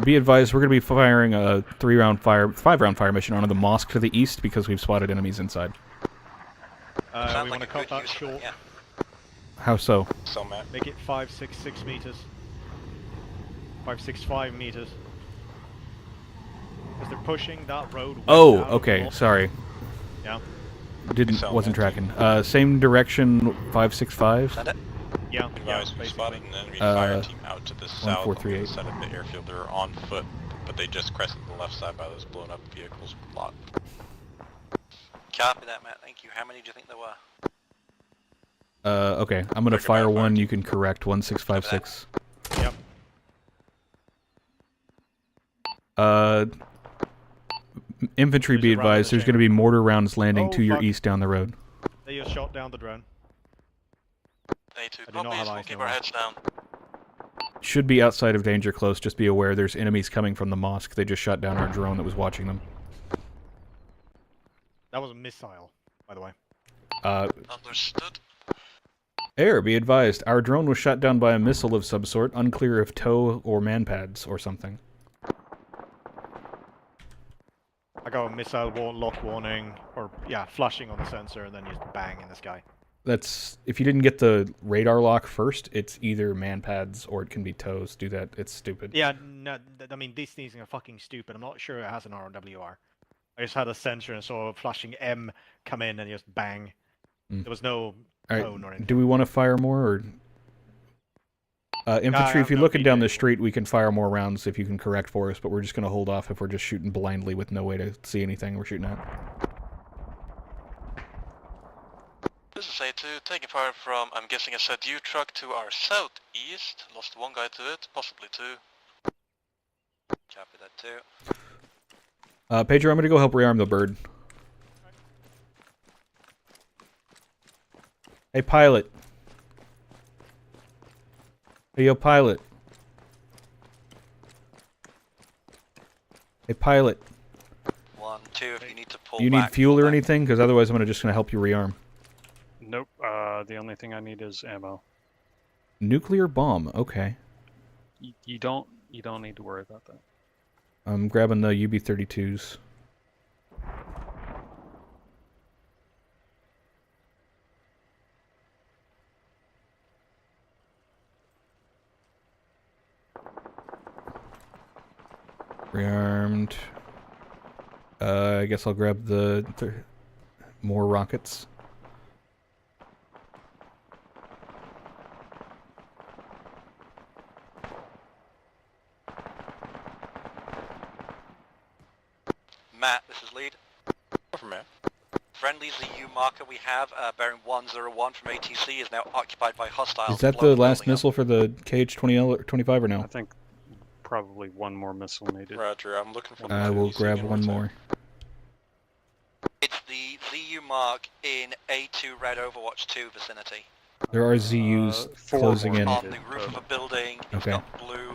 Be advised, we're going to be firing a 5-round fire mission onto the mosque to the east because we've spotted enemies inside. We want to cut that short. Yeah. How so? So, Matt. Make it 566 meters. 565 meters. Because they're pushing that road. Oh, okay. Sorry. Yeah. Wasn't tracking. Same direction, 565. Send it. Yeah. Advised, we spotted an enemy fire team out to the south on the 1438. side of the airfield. They're on foot, but they just crested the left side by those blown up vehicles lot. Copy that, Matt. Thank you. How many do you think there were? Okay. I'm gonna fire one. You can correct 1656. Yep. Infantry, be advised. There's gonna be mortar rounds landing Oh, to your fuck. east down the road. They just shot down the drone. A2 I do not copies. have We'll eyes keep no our more. heads down. Should be outside of danger close. Just be aware. There's enemies coming from the mosque. They just shot down our drone that was watching them. That was a missile, by the way. Understood. Air, be advised. Our drone was shot down by a missile of some sort. Unclear if tow or manpads or something. I got a missile lock warning, or yeah, flashing on the sensor, and then just bang in the sky. That's if you didn't get the radar lock first, it's either manpads or it can be tows. Do that. It's stupid. Yeah, no, I mean, these things are fucking stupid. I'm not sure it has an RWR. I just had a sensor and saw a flashing M come in and just bang. There was no tone or anything. Do we want to fire more or infantry? If you're looking down the street, we can fire more rounds if you can correct for us. But we're just going to hold off if we're just shooting blindly with no way to see anything we're shooting at. This is A2, taking fire from, I'm guessing, a SADU truck to our southeast. Lost one guy to it, possibly two. Copy that too. Pedro, I'm going to go help rearm the bird. Hey, pilot. Hey, yo, pilot. Hey, pilot. 1, 2, if you need to pull You need back, fuel pull or back. anything? Because otherwise I'm just going to help you rearm. Nope. The only thing I need is ammo. Nuclear bomb. Okay. You don't need to worry about that. I'm grabbing the UB-32s. Rearmed. I guess I'll grab the more rockets. Matt, this is lead. Over, Matt. Friendly ZU marker we have, bearing 101 from ATC, is now occupied by hostiles. Is that Blow the last building up. missile for the KH-20L or 25 or no? I think probably one more missile needed. Roger, I'm looking for I will grab one more. It's the ZU mark in A2 Red Overwatch 2 vicinity. There are ZUs closing in. On the roof of a building, it's Okay. got blue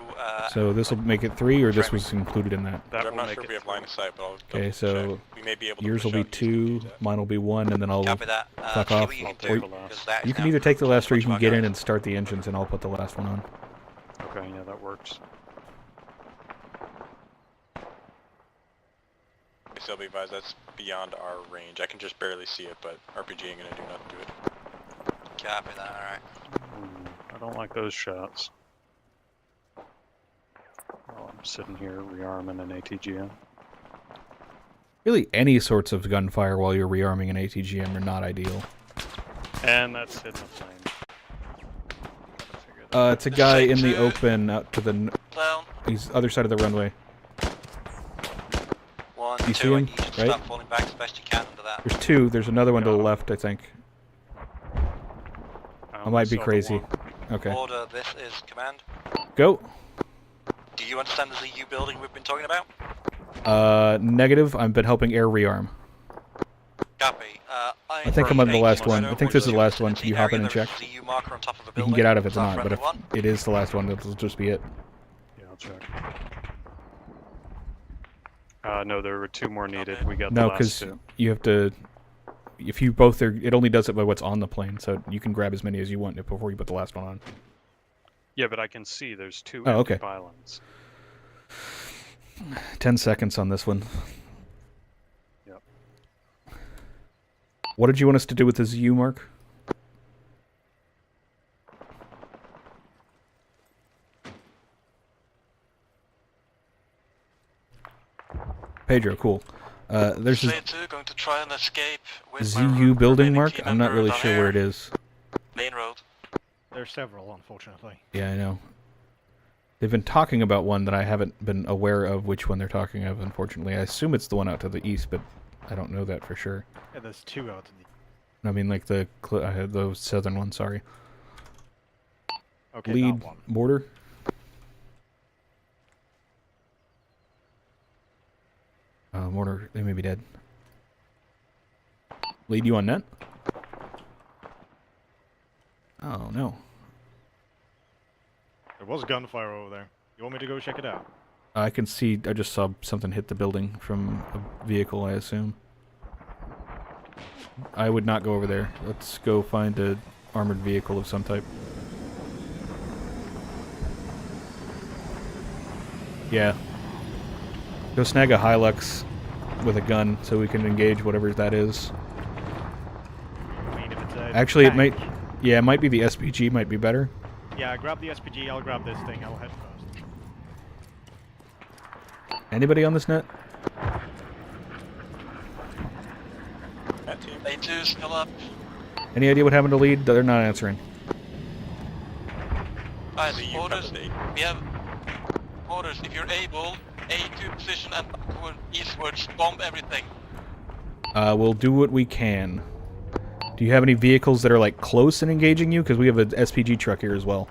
that. So this will make it 3, or this was included in that? I'm not sure if we have line of sight, but I'll Okay, so check. We may be able to yours will push be out 2, mine will be 1, and then I'll Copy that. fuck see off. what you can Or do, 'cause that is you can now either take the last, or you much can more get in guys. and start the engines, and I'll put the last one on. Okay, yeah, that works. So be advised, that's beyond our range. I can just barely see it, but RPG ain't gonna do nothing to it. Copy that, alright. I don't like those shots. While I'm sitting here rearming an ATGM. Really, any sorts of gunfire while you're rearming an ATGM are not ideal. And that's hitting the plane. It's a guy in the open out to the... Down. He's other side of the runway. 1, You 2, see him, and you should right? start falling back as best you can under that. There's 2. There's another one to the left, I think. I might be crazy. Okay. Order, this is command. Go. Do you understand the ZU building we've been talking about? Negative. I've been helping air rearm. Copy. I think I'm on the last one. I think this is the last one. Can you hop in and check? ZU marker on top of the You building. can get out if it's Is that not, but if friendly one? it is the last one, it'll just be it. Yeah, I'll check. No, there were 2 more needed. We got No, the last because 2. you have to... If you both are... It only does it by what's on the plane, so you can grab as many as you want before you put the last one on. Yeah, but I can see there's 2 Oh, empty okay. pylons. 10 seconds on this one. Yep. What did you want us to do with the ZU, Mark? Pedro, cool. There's this C2 going to try and escape with ZU building, Mark? I'm not really sure where it is. main road. There's several, unfortunately. Yeah, I know. They've been talking about one that I haven't been aware of which one they're talking of, unfortunately. I assume it's the one out to the east, but I don't know that for sure. Yeah, there's 2 out in the... I mean, like the southern one, sorry. Okay, Lead that one. border. Mortar, they may be dead. Lead, you on net? Oh, no. There was gunfire over there. You want me to go check it out? I can see, I just saw something hit the building from a vehicle, I assume. I would not go over there. Let's go find a armored vehicle of some type. Yeah. Go snag a Hilux with a gun so we can engage whatever that is. I mean, if it's a Actually, it tank. might... Yeah, it might be the SPG, might be better. Yeah, grab the SPG, I'll grab this thing, I'll head first. Anybody on this net? A2 still up. Any idea what happened to lead? They're not answering. Guys, orders. We have orders. If you're able, A2 position and backward, eastwards, bomb everything. We'll do what we can. Do you have any vehicles that are, like, close and engaging you? Because we have an SPG truck here as well.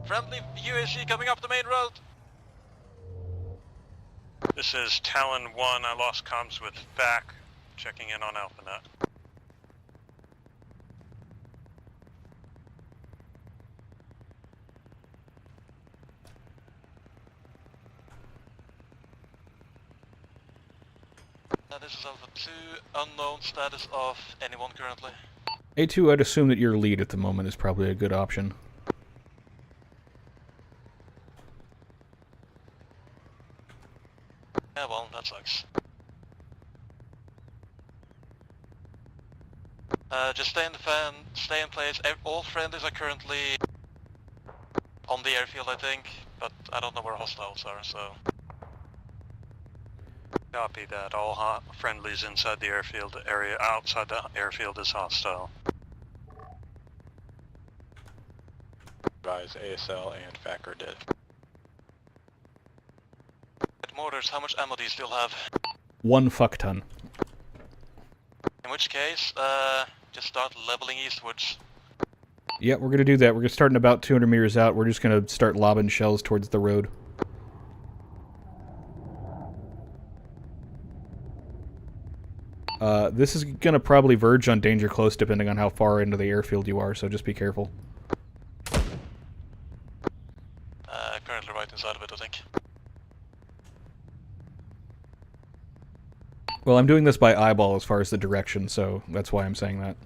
Friendly UAC coming up the main road. This is Talon 1. I lost comms with FAC. Checking in on AlphaNet. This is Alpha 2. Unknown status of anyone currently. A2, I'd assume that your lead at the moment is probably a good option. Yeah, well, that sucks. Just stay in the fan, stay in place. All friendlies are currently on the airfield, I think, but I don't know where hostiles are, so... Copy that. All friendlies inside the airfield area. Outside the airfield is hostile. Advise ASL and FAC are dead. Mortars, how much ammo do you still have? 1 fuck ton. In which case, just start leveling eastwards. Yeah, we're going to do that. We're starting about 200 meters out. We're just going to start lobbing shells towards the road. This is going to probably verge on danger close depending on how far into the airfield you are, so just be careful. Currently right inside of it, I think. Well, I'm doing this by eyeball as far as the direction, so that's why I'm saying that.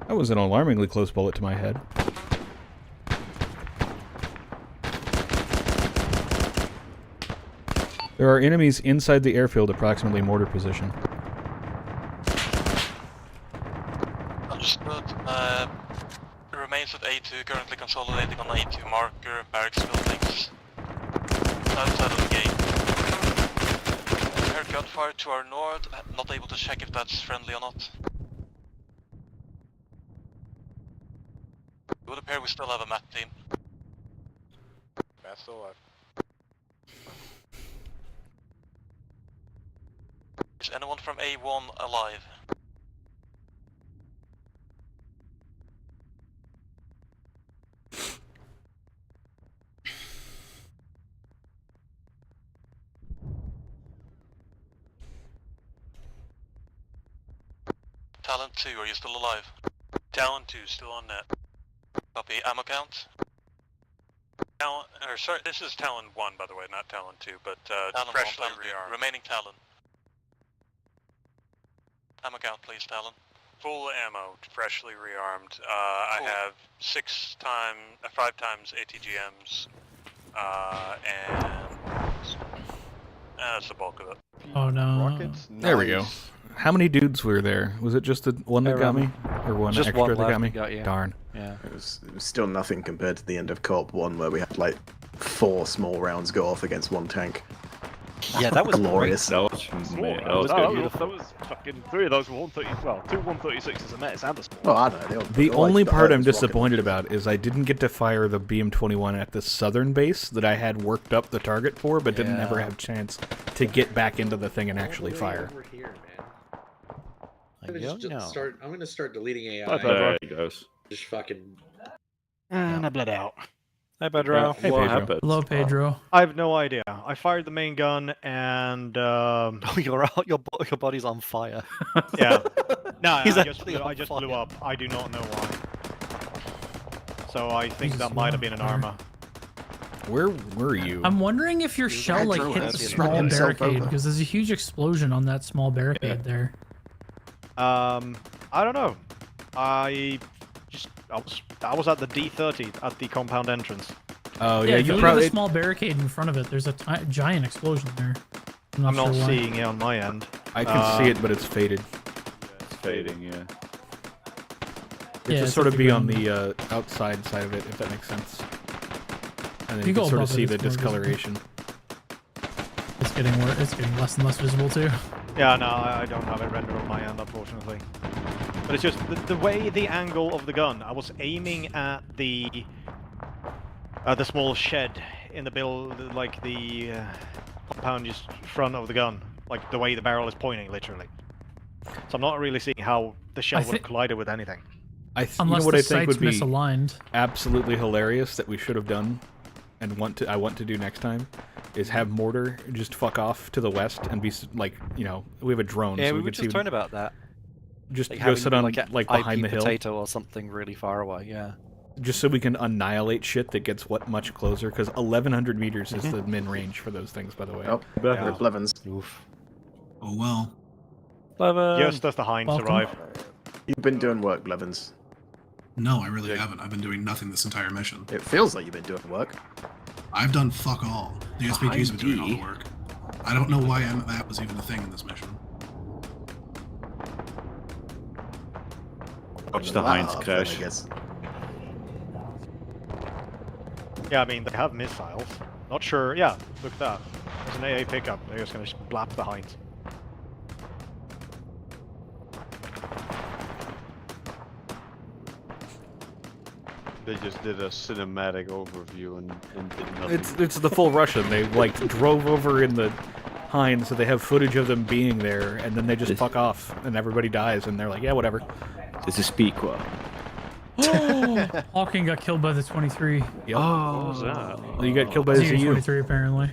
That was an alarmingly close bullet to my head. There are enemies inside the airfield approximately mortar position. Understood. Remains of A2 currently consolidating on A2 marker, barracks buildings. Outside of the gate. Heard gunfire to our north, not able to check if that's friendly or not. It would appear we still have a MAT team. Matt's still alive. Is anyone from A1 alive? Talon 2, are you still alive? Talon 2, still on net. Copy. Ammo count? Talon, or sorry, this is Talon 1, by the way, not Talon 2, but Talon freshly 1, Talon 2. rearmed. Remaining Talon. Ammo count, please, Talon. Full ammo, freshly rearmed. I have 5 times ATGMs, and that's the bulk of it. Oh no. Rockets? There we go. How many dudes were there? Was it just the one that got me? Or one Just extra one that left got me? that got you. Darn. Yeah. It was still nothing compared to the end of Co-op 1 where we had like 4 small rounds go off against 1 tank. Yeah, that was glorious. That was fucking 3 of those were 130. Well, 2 136s a mess and a small. Well, I don't know. The only part I'm disappointed about is I didn't get to fire the BM-21 at the southern base that I had worked up the target for, but didn't ever have a chance to get back into the thing and actually fire. Over here, man. I I'm don't know. gonna start deleting AI. Oh, there he goes. Just fucking. And I bled out. Hi, Pedro. Hey, What Pedro. happened? Hello, Pedro. I have no idea. I fired the main gun and Oh, your body's on fire. yeah. No, He's I just actually on blew fire. up. I do not know why. So I think that might have been an armor. Where were you? I'm wondering if your shell like drove hit it. the He small ran himself barricade over. because there's a huge explosion on that small barricade there. I don't know. I was at the D30 at the compound entrance. Oh Yeah, yeah, if you you look probably. at the small barricade in front of it. There's a giant explosion there. I'm I'm not, not sure why. seeing it on my end. I can see it, but it's faded. It's fading, yeah. It Yeah, just it's sort like of the be on ground. the outside side of it, if that makes sense. And then If you you can go sort of above it, see the it's more visible. discoloration. It's getting worse. It's getting less and less visible too. Yeah, no, I don't have it rendered on my end, unfortunately. But it's just the way the angle of the gun. I was aiming at the small shed in the build, like the compound just front of the gun, like the way the barrel is pointing, literally. So I'm not really seeing how the shell would have collided with anything. You Unless know what the I think would sight's be misaligned. absolutely hilarious that we should have done, and I want to do next time, is have mortar just fuck off to the west and be like, you know, we have a drone, Yeah, so we we were can just see. talking about that. Just Like go having, sit on like, a behind IP the hill, potato or something really far away. Yeah. just so we can annihilate shit that gets much closer. Because 1,100 meters is the min range for those things, by the way. Oh, Yeah. Rip Levens. Oh well. Just as the Hinds Welcome. arrive. You've been doing work, Blevins. No, I really haven't. I've been doing nothing this entire mission. It feels like you've been doing work. I've done fuck all. The SPG's been doing all the work. I don't know why that was even a thing in this mission. Watch the Hinds crash. Yeah, I mean, they have missiles. Not sure. Yeah, look at that. There's an AA pickup. They're just going to blap the Hinds. They just did a cinematic overview and did nothing. It's the full Russian. They like drove over in the Hinds, so they have footage of them being there, and then they just fuck off, and everybody dies, and they're like, yeah, whatever. This is Pequot. Hawking got killed by the 23. Yep. Oh, what was that? Well, you got killed by the ZU. 23 apparently.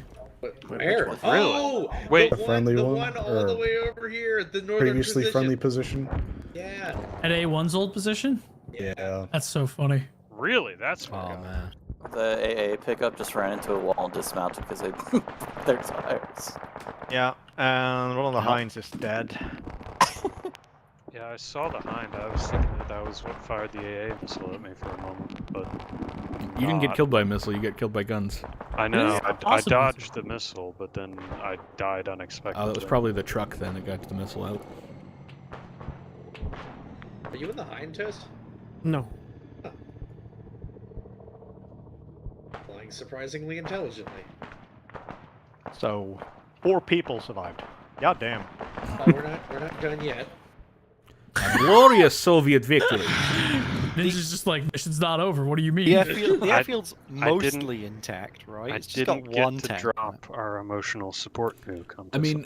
Where? Oh, wait, the friendly one, one, the one all the or way over here at the northern previously position. friendly position. Yeah. At A1's old position? Yeah. That's so funny. Really? That's man. The AA pickup just ran into a wall and dismounted because they blew their tires. Yeah, and one of the Hinds is dead. Yeah, I saw the Hind. I was thinking that was what fired the AA missile at me for a moment, but You didn't get killed by a missile, you got killed by guns. I know. Really? I dodged the missile, but then I died unexpectedly. Oh, that was probably the truck then that got the missile out. Are you in the Hind test? No. Flying surprisingly intelligently. So, 4 people survived. God damn. Oh, we're not done yet. Glorious Soviet victory. Ninja's just like, mission's not over. What do you mean? The airfield's mostly intact, right? I It's just got didn't get one to tank. drop our emotional support nuke. I mean,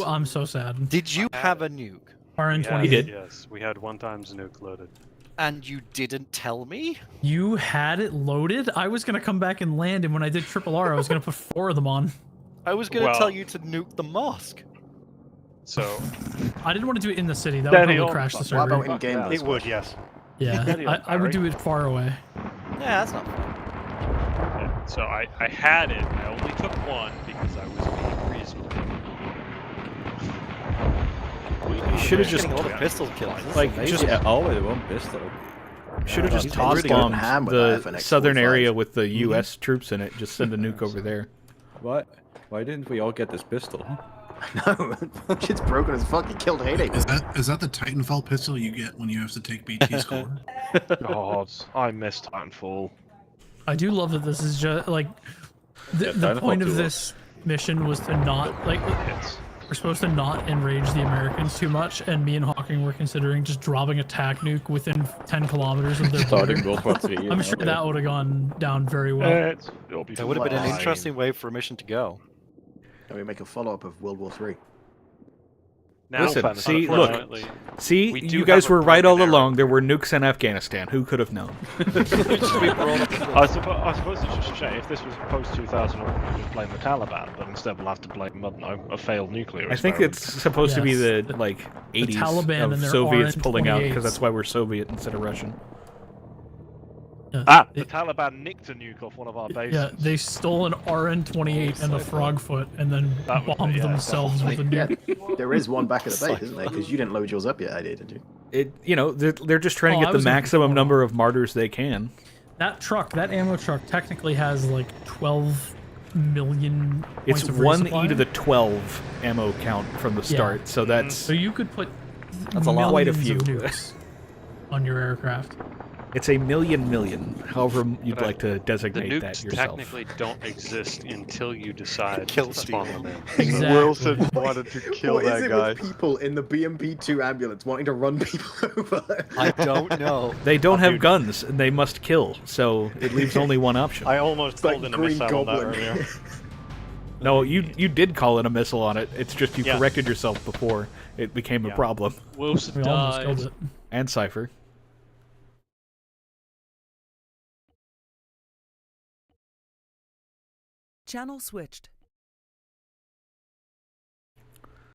I'm so sad. Did you have a nuke? RN20 did. Yes, we had 1x nuke loaded. And you didn't tell me? You had it loaded? I was going to come back and land, and when I did Triple R, I was going to put 4 of them on. I was going to tell you to nuke the mosque. So I didn't want to do it in the city. That would probably crash the server. What about in game? It would, yes. Yeah, I would do it far away. Yeah, that's not fair. Yeah, so I had it. I only took 1 because I was being reasonable. You should have just Getting all the pistol kills. like just always one pistol. should have just he's toss really good bombed ham with the that FNX southern 45. area with the U.S. troops in it. Just send a nuke over there. What? Why didn't we all get this pistol? No, shit's broken as fuck. You killed Hayden. Is that the Titanfall pistol you get when you have to take BT score? God, I missed Titanfall. I do love that this is just like the point of this mission was to not like we're supposed to not enrage the Americans too much, and me and Hawking were considering just dropping a TAC nuke within 10 kilometers of their border. I'm sure that would have gone down very well. That would have been an interesting way for a mission to go. Can we make a follow-up of World War III? Now, Listen, see, look, unfortunately, see, we do you guys have a were right all broken along. There were nukes in Afghanistan. Who could have known? I suppose it's just a shame. If this was post-2001, we would blame the Taliban, but instead we'll have to blame, I don't know, a failed nuclear I think experiment. it's supposed to be the like 80s Taliban of and their Soviets pulling out because RN-28s. that's why we're Soviet instead of Russian. Yeah, the Taliban nicked a nuke off one of our bases. yeah, they stole an RN-28 and a Frogfoot, and then bombed themselves with a nuke. There is one back at the base, isn't there? Because you didn't load yours up yet, I did, didn't you? You know, they're just trying to I get the was in maximum control. number of martyrs they can. That ammo truck, technically has like 12 million It's points of 1 resupply. e to the 12 ammo count from the start, so that's So you could put That's a lot. Quite a millions few. of nukes on your aircraft. it's a million, however you'd But like to the designate that nukes yourself. technically don't exist until you decide to spawn them in. Exactly. Wilson wanted to kill What is that it guy. with people in the BMP-2 ambulance wanting to run people over? I don't know. They don't have guns, and they must kill, so it leaves only one option. I almost Like called in a Green missile on that Goblin. earlier. No, you did call in a missile on it. It's just you Yeah. corrected yourself before it became a Yeah. problem. Wilson We almost died. killed it. And Cypher. Channel switched.